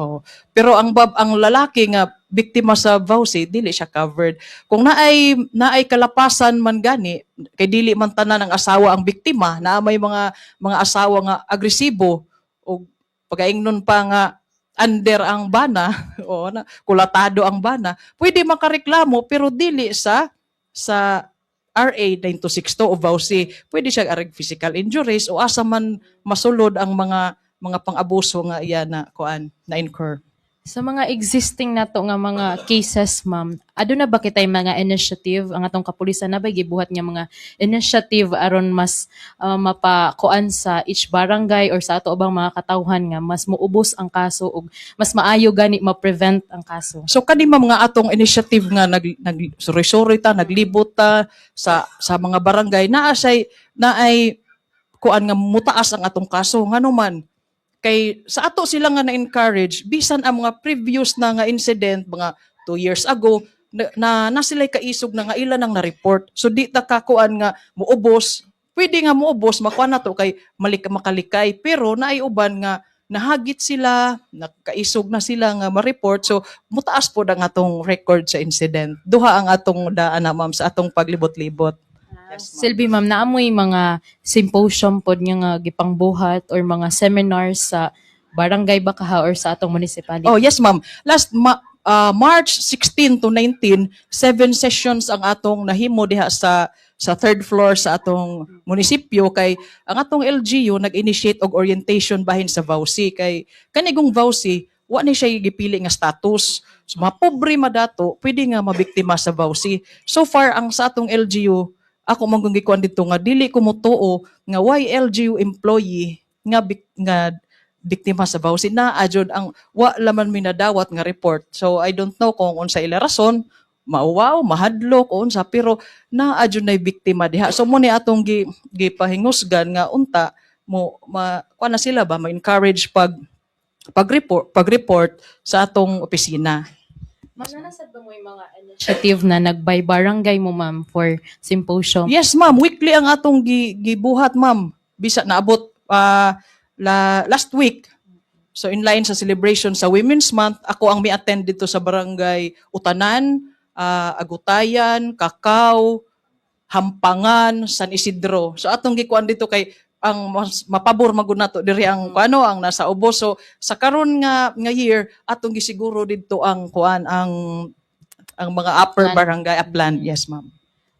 Pero ang lalaki nga biktima sa VAUSI dili siya covered. Kung naay kalapasan man gani kay dili man tanan ang asawa ang biktima, naa may mga asawa nga agresibo o pagaingnon pa nga under ang bana o kulatado ang bana, pwede makareklamo pero dili sa RA 9262 o VAUSI. Pwede siya areg physical injuries o asa man masulod ang mga pang-abuso nga iya na incur. Sa mga existing nato nga mga cases, ma'am, ado na ba kitay mga initiative ang atong kapulisan na ba gibuhat nga mga initiative aron mas mapakuan sa each barangay or sa ato ubang mga katawhan nga mas muubos ang kaso ug mas maayo gani ma-prevent ang kaso. So kani mga atong initiative nga suri-suri ta, naglibot ta sa mga barangay na ay kuan nga mutaas ang atong kaso nganuman kay sa ato sila nga na-encourage bisan ang mga previous na nga incident mga 2 years ago na sila kaisog na nga ilan ang na-report. So di ta kakuan nga muubos, pwede nga muubos makuan nato kay makalikay pero naay uban nga nahagit sila, nakaisog na sila nga ma-report. So mutaas po ang atong record sa incident. Duha ang atong daan na ma'am sa atong paglibot-libot. Yes, ma'am. Silbi, ma'am, naamoy mga symposium pod nga gipangbuhat or mga seminars sa barangay Bakaha or sa atong municipality? Oh, yes, ma'am. Last March 16 to 19, 7 sessions ang atong nahimo diha sa third floor sa atong munisipyo kay ang atong LGU nag-initiate og orientation bahin sa VAUSI kay kanigong VAUSI wa ni siya gipili nga status. So, mga pobre madato pwede nga mabiktima sa VAUSI. So far ang sa atong LGU ako manggong gikuan dito nga dili ko motuo nga why LGU employee nga biktima sa VAUSI na adjud ang wa laman minadawat nga report. So I don't know kung unsa ila rason, mauwaw, mahadlok o unsa pero na adjud na biktima diha. So mo ni atong gipahingusgan nga unta mo kuan na sila ba ma-encourage pag-report sa atong opisina. Ma'am, nanasad ba mo yung mga initiative na nagbay barangay mo, ma'am, for symposium? Yes, ma'am. Weekly ang atong gibuhat, ma'am. Bisa naabot last week. So in line sa celebration sa Women's Month, ako ang mi-attend dito sa barangay Utanan, Agutayan, Kakao, Hampangan, San Isidro. So atong gikuan dito kay ang mas mapabor magud nato diri ang kuano ang nasa ubos. So sa karon nga year atong gisiguro didto ang kuan ang mga upper barangay upland. Yes, ma'am.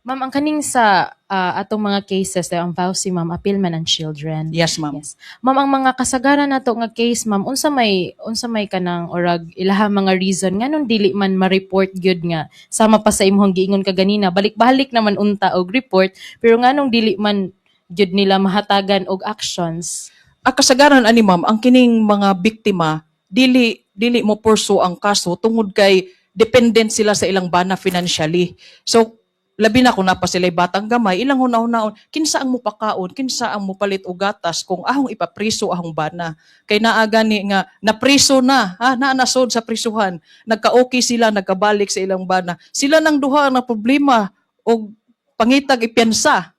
Ma'am, ang kaning sa atong mga cases ang VAUSI, ma'am, appeal man ang children. Yes, ma'am. Yes. Ma'am, ang mga kasagaran nato nga case, ma'am, unsa may kanang orag ilaha mga reason nganong dili man ma-report gyud nga sama pa sa imong giingon kaganina balik-balik naman unta og report pero nganong dili man gyud nila mahatagan og actions? Kasagaran ani ma'am ang kining mga biktima dili mo pursue ang kaso tungod kay dependent sila sa ilang bana financially. So labi na kung napa sila'y batang gamay, ilang hunaon-hunaon, kinsa ang mupakaon, kinsa ang mupalit og gatas kung ahong ipapriso ahong bana. Kay naaga ni nga napriso na, naanasod sa prisuhan, nagka-okay sila, nagkabalik sa ilang bana. Sila nang duha na problema og pangitag ipiyansa.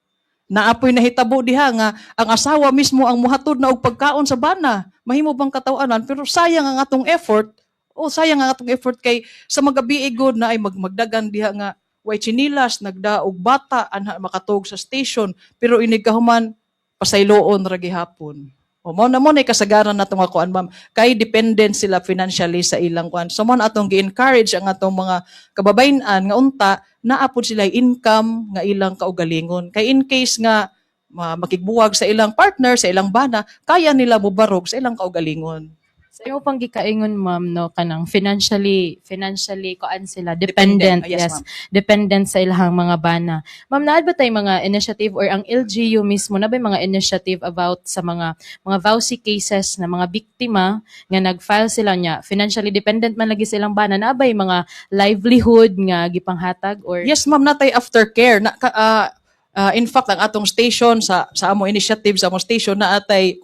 Naapoy nahitabo diha nga ang asawa mismo ang muhatod na og pagkaon sa bana. Mahimo bang katawanan pero sayang ang atong effort. Sayang ang atong effort kay sa magabi good na ay magdagan diha nga way chinilas nagdaog bata anha makatog sa station pero inig kahuman pasayloon ra gihapon. Mo na kasagaran natong kuan ma'am kay dependent sila financially sa ilang kuan. So man atong gi-encourage ang atong mga kababayen-an nga unta naapod sila income nga ilang kaugalingon. Kay in case nga makigbuwag sa ilang partner, sa ilang bana, kaya nila mubarog sa ilang kaugalingon. Sa iyo pang gikaingon, ma'am, no, kanang financially kuan sila dependent. Yes, Yes, ma'am. dependent sa ilang mga bana. Ma'am, naad ba tay mga initiative or ang LGU mismo na ba mga initiative about sa mga VAUSI cases na mga biktima nga nag-file sila nya financially dependent man lagi silang bana, na ba mga livelihood nga gipanghatag or Yes, ma'am, natay aftercare. In fact, ang atong station sa amo initiative sa among station naatay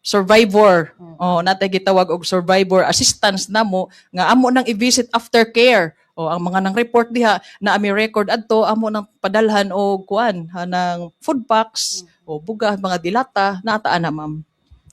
survivor. Natay gitawag og survivor assistance namo nga amo nang i-visit aftercare. Ang mga nang report diha na ami record adto amo nang padalhan og ng food packs o bugas mga dilata nataan na ma'am.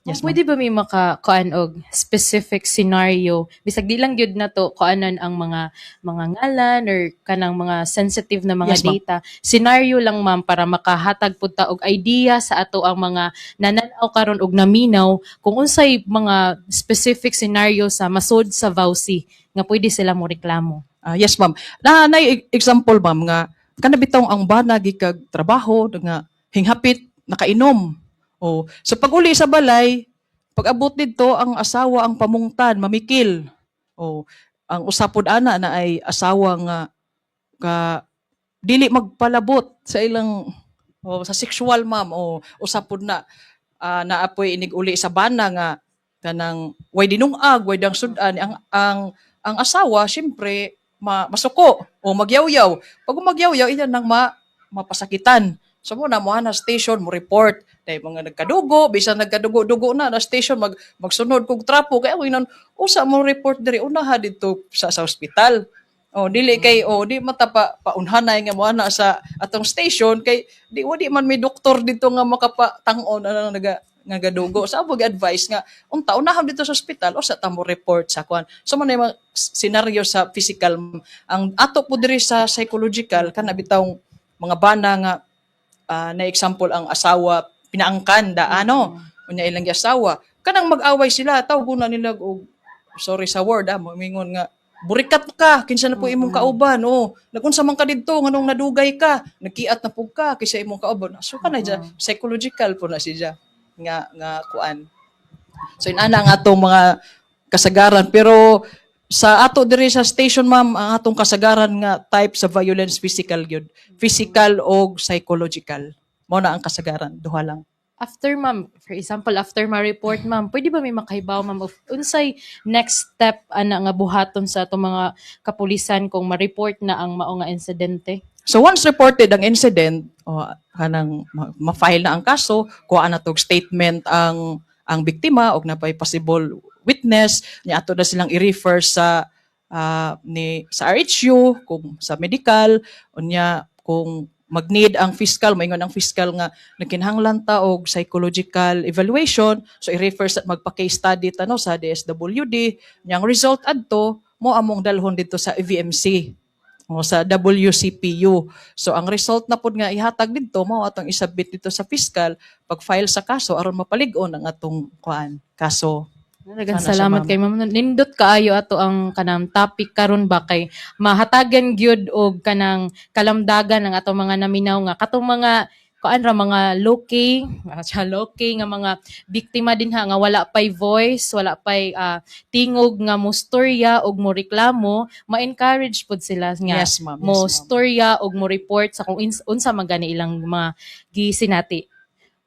Yes, ma'am. pwede ba may makakuan og specific scenario bisag di lang gyud nato kuanan ang mga ngalan or kanang mga sensitive na mga Yes, ma'am. data, scenario lang, ma'am, para makahatag pud ta og idea sa ato ang mga nananaw karon og naminaw kung unsay mga specific scenario sa masod sa VAUSI nga pwede sila mo reklamo. Yes, ma'am. Na example, ma'am, nga kanabitong ang bana gikag trabaho nga hinghapit nakainom. So pag uli sa balay, pag-abot dito ang asawa ang pamungtan, mamikil. O ang usapod ana na ay asawa nga ka dili magpalabot sa ilang sa sexual ma'am o usapod na naapoy inig uli sa bana nga kanang way dinungag, way dang sudan ang asawa syempre masuko o magyawyaw. Pag magyawyaw iyan nang mapasakitan. So mo na mo na station mo report dahil mga nagkadugo, bisan nagkadugo-dugo na station magsunod kog trapo kay mo inon usa mo report diri unaha dito sa ospital. Oh, dili kay di mata paunhanay nga mo ana sa atong station kay di man may doktor dito nga makapatang-on ano nga gadugo. Sa abog advice nga unta unahon dito sa ospital o sa tamo report sa kwan. So man mga senaryo sa physical ang ato po diri sa psychological kana bitawng mga bana nga na example ang asawa pinaangkan unya ilang asawa kanang mag-away sila tawgon na nila og sorry sa word moingon nga burikat ka kinsa na po imong kauban nagunsa man ka didto nganong nadugay ka nagkiat na pug ka kaysa imong kauban so kanay psychological po na siya nga kuan so inana nga atong mga kasagaran pero sa ato diri sa station ma'am ang atong kasagaran nga type sa violence physical gyud physical o psychological mo na ang kasagaran duha lang. After ma'am, for example, after ma-report ma'am, pwede ba may makahibaw ma'am of unsay next step ana nga buhaton sa atong mga kapulisan kung ma-report na ang mao nga insidente? So once reported ang incident, kanang ma-file na ang kaso, kuha na tog statement ang biktima og napay possible witness, nya ato na silang i-refer sa sa RHU kung sa medical, unya kung mag-need ang fiscal, maingon ang fiscal nga nagkinahanglan ta og psychological evaluation, so i-refer sa magpa-case study ta sa DSWD, yang result adto mo among dalhon dito sa EVMC o sa WCPU. So ang result na pud nga ihatag didto mao atong isubmit dito sa fiscal pag-file sa kaso aron mapalig-on ang atong kaso. Daghang Sana salamat siya, kay ma'am. Nindot kaayo ato ang kanang topic karon ba kay mahatagan gyud og kanang kalamdagan ng ato mga naminaw nga katong mga kuan ra mga low-key nga mga biktima din nga wala pay voice, wala pay tingog nga mo storya og mo reklamo, ma-encourage pud sila nga Yes, ma'am. mo Yes, ma'am. storya og mo report sa kung unsa man gani ilang mga gisinati.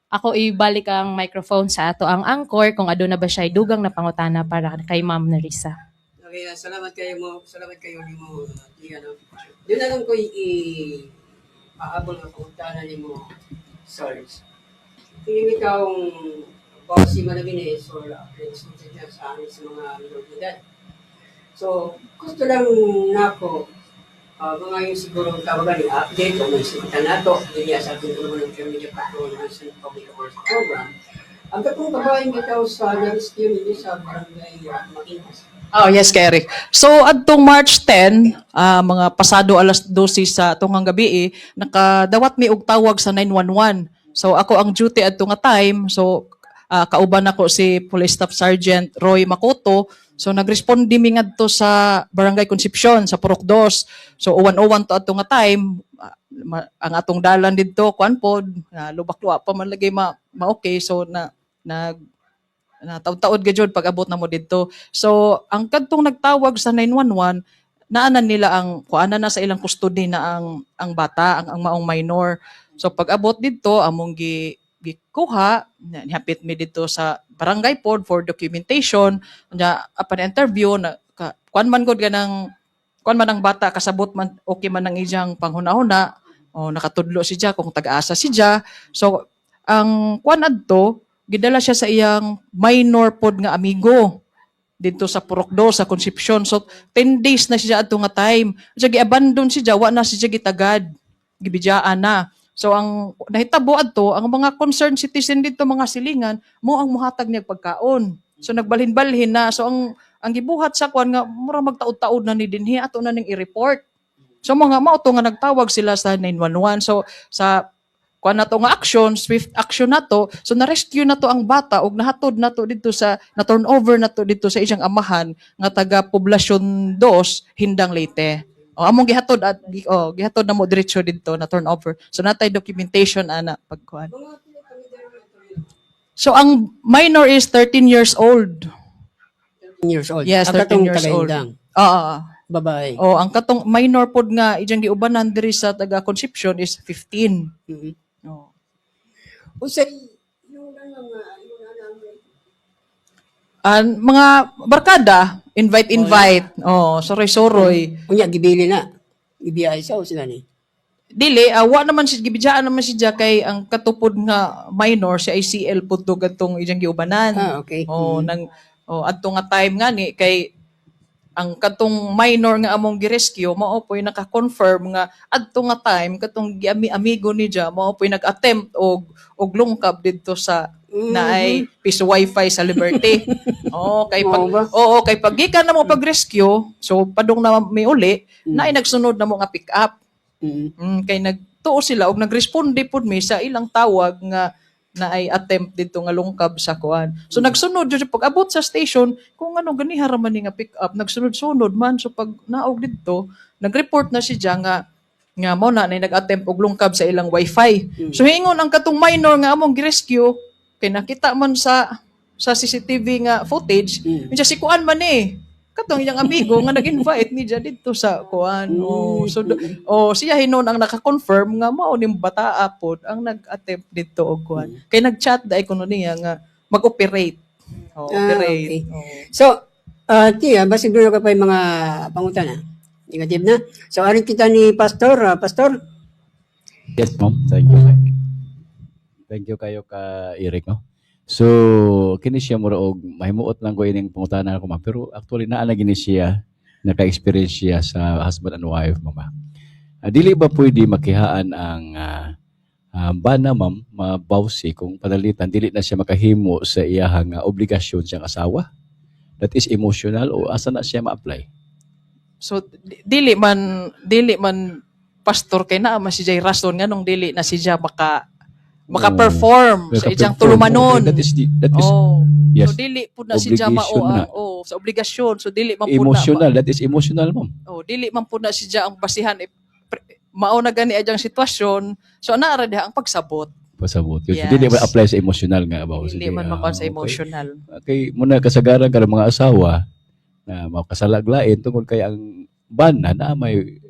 Ako ibalik ang microphone sa ato ang anchor kung aduna ba siya dugang na pangutana para kay Ma'am Nerissa. Okay, salamat kayo ni mo. Doon na lang ko aabol ng pagkutana ni mo, Sarge. Tingin ikaw bossy manabinis or responsible sa amin sa mga minoridad. So, gusto lang nako mga yung siguro tawagan yung update o may simutan na ito, hindi sa ating tulungan ng Media Patrol Recent Public Awareness Program. Ang katong kabayan bitaw sa na-rescue ninyo sa barangay Makinas. Oh, yes, kay Eric. So, adtong March 10, mga pasado alas 12 sa tungang gabi, nakadawat mi og tawag sa 911. So, ako ang duty adto nga time. So, kauban ako si Police Staff Sergeant Roy Makoto. So, nag-respond mi ngadto sa Barangay Concepcion, sa Purok 2. So, 101 to adto nga time. Ang atong dalan didto, kuan pod, lubak-luwa pa man lagi ma-okay. So, taud-taud gyud pag abot na mo didto. So ang kadtong nagtawag sa 911 naanan nila ang kuanan na sa ilang custody na ang bata, ang maong minor. So pag abot didto among gikuha, nihapit mi didto sa barangay pod for documentation. Nya upon interview na kuan man gud ganang kuan man ang bata kasabot man okay man ang iyang panghuna-huna o nakatudlo siya kung tag-asa siya. So ang kuan adto gidala siya sa iyang minor pod nga amigo dito sa Purok 2 sa Concepcion. So 10 days na siya adto nga time. Siya gi-abandon siya, wa na siya gitagad. Gibidyaan na. So ang nahitabo adto ang mga concerned citizen dito mga silingan mo ang muhatag niya pagkaon. So nagbalhin-balhin na. So ang gibuhat sa kwan nga mura magtaud-taud na ni dinhi ato na ning i-report. So mga mao to nga nagtawag sila sa 911. So sa kuan na to nga action, swift action na to, so na-rescue na to ang bata ug nahatod na to dito na-turn over na to dito sa iyang amahan nga taga Poblasyon 2, Hindang Leyte. Among gihatod at gihatod na mo diretso dito na turn over. So natay documentation ana pagkuan. So ang minor is 13 years old. 13 years old. Yes, Ang 13 katong years old. tagaindang. Oo. Babae. Oh, ang katong minor pod nga ijang giubanan diri sa taga Concepcion is 15. Mhm. Oh. Usay, Mga barkada, invite. Oh, soroy-soroy. unya gibili na. Ibiyay sa sila ni. Dili, wa naman si gibijaan naman si kay ang katupod nga minor si ICL pud to gadtong ijang giubanan. Okay. Oh, nang adto nga time nga ni kay ang katong minor nga among gi-rescue mao po'y naka-confirm nga adto nga time katong amigo ni mao po'y nag-attempt og lungkab didto sa naay piso wifi sa Liberty. Kay Mao ba? kay paggikan na mo pag-rescue, so padung na may uli, naay nagsunod na mo nga pick up. Kay nagtuo sila og nagresponde pud mi sa ilang tawag nga na ay attempt dito nga lungkab sa kuan. So nagsunod jud pag abot sa station kung ano ganiha ra man ni nga pick up, nagsunod-sunod man so pag naog dito, nag-report na siya nga mao na nag-attempt og lungkab sa ilang wifi. So hingon ang katong minor nga among gi-rescue kay nakita man sa CCTV nga footage, medyo si kuan man katong iyang amigo nga nag-invite ni dito sa kuan. Siya hinon ang naka-confirm nga mao ning bataa pod ang nag-attempt dito og kuan. Kay nag-chat dai kuno niya nga mag-operate. Okay. Operate. So, Tia, basig dulo ka pa yung mga pangutana. Negative na. So, arin kita ni Pastor. Pastor? Yes, ma'am. Thank you. Thank you kayo ka Eric, no? So, kini siya mo og mahimuot lang ko ining pangutana ko, ma'am. Pero actually naa na gini siya, naka-experience siya sa husband and wife, mama. Dili ba pwede makihaan ang bana, ma'am, mabawsi kung panalitan dili na siya makahimo sa iyahang obligasyon siyang asawa? That is emotional o asa na siya ma-apply? So dili man pastor kay naa man si Jay rason nganong dili na siya maka-perform sa ijang tulumanon. That is yes. So dili pud na siya Obligation na. sa obligasyon. So dili man pud Emotional, that is emotional, ma'am. dili man pud na siya ang basihan mao na gani ajang sitwasyon. So ana ra diha ang pagsabot. Pasabot. Yes. Dili man apply sa emotional nga about. Dili man makon sa emotional. Okay, muna kasagaran ka ng mga asawa na makasalaglain tungkol kay ang bana na may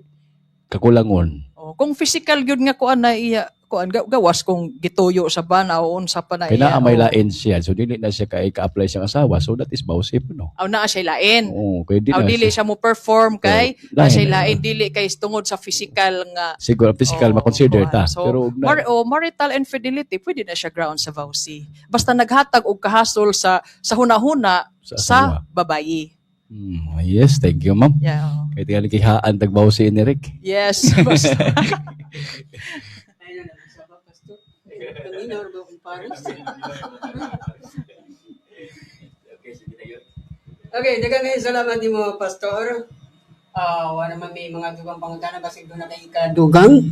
kakulangon. Kung physical gyud nga kuan na iya kuan gawas kung gituyo sa bana o unsa pa na Kaya iya. may lain siya. So, dili na siya ka-apply siyang asawa. So, that is bawsip, no? Aw naa siya lain. Oo, kaya di na Dili siya mo perform kay lain. siya lain dili kay tungod sa physical nga Siguro, physical, makonsider ta. So, Pero, marital infidelity pwede na siya ground sa vowsy. Basta naghatag og kahasol sa hunahuna Sa sa asawa. babayi. yes, thank you, ma'am. Yeah. Kaya tingnan kihaan tagbawsi ni Rick. Yes. Basta. Okay, dagang ngayon salamat ni mo, Pastor. Wala naman may mga dugang pangutana, basig doon na kayo kadugang.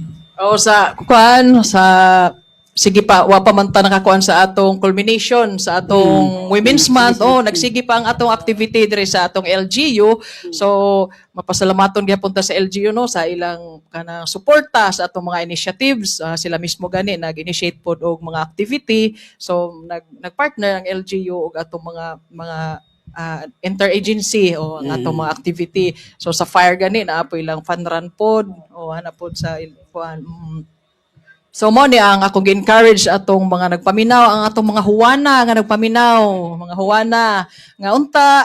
Sa kuan sa sige pa wa pa man ta nakakuan sa atong culmination sa atong Women's Month. Nagsige pa ang atong activity diri sa atong LGU. So mapasalamaton gyapon ta sa LGU no sa ilang kanang suporta sa atong mga initiatives. Sila mismo gani nag-initiate pod og mga activity. So nagpartner ang LGU og atong mga interagency o ang atong mga activity. So sa fire gani na apoy lang fun run pod o ana pod sa kuan. So mo ni ang akong gi-encourage atong mga nagpaminaw, ang atong mga huwana nga nagpaminaw, mga huwana nga unta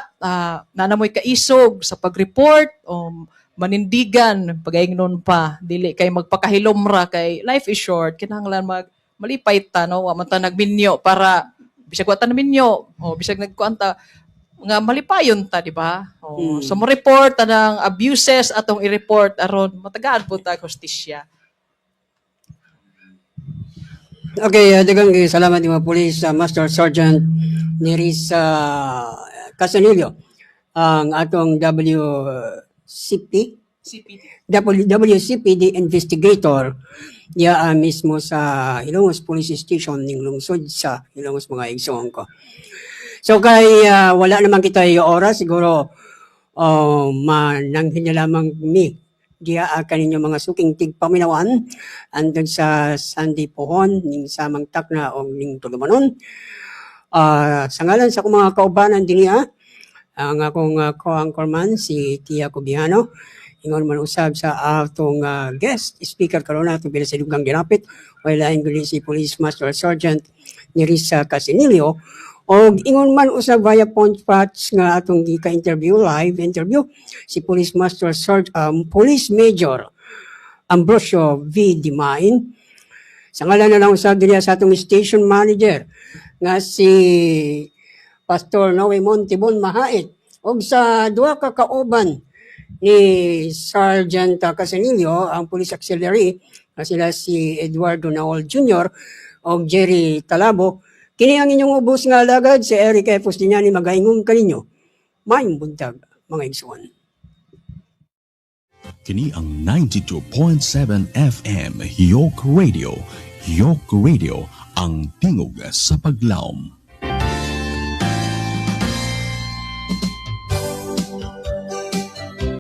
nanamoy kaisog sa pag-report o manindigan pagaingnon pa dili kay magpakahilomra kay life is short kinahanglan malipay ta no wa man ta nagminyo para bisag wa ta naminyo o bisag nagkuan ta nga malipayon ta di ba? So mo report tanang abuses atong i-report aron matagaan po ta hustisya. Okay, dagang salamat ni mga Police Master Sergeant Neris Casanillo, ang atong WCPD investigator mismo sa Hilongos Police Station ning lungsod sa Hilongos mga igsoon ko. So kay wala naman kita yung oras, siguro mananghin na lamang mi diya kaninyo mga suking tigpaminawan andun sa Sandy Pohon ning samang takna o ning tulumanon Sa ngalan sa akong mga kaubanan din ang akong co-anchorman si Tia Cubiano, ingon man usab sa atong guest speaker karon ato bila sa dugang ginapit wala inguli si Police Master Sergeant Nerissa Casinilio og ingon man usab via phone patch nga atong gika-interview live interview si Police Master Police Major Ambrosio V. Dimain. Sa ngalan na lang usab diri sa atong station manager nga si Pastor Noe Montibon Mahait og sa duha ka kauban ni Sergeant Casinilio ang Police Auxiliary na sila si Eduardo Naol Jr. o Jerry Talabo. Kini ang inyong ubos nga alagad si Eric F. Postiniani magaingon kaninyo. Maayong buntag mga igsuon. Kini ang 92.7 FM York Radio. York Radio, ang tingog sa paglaom.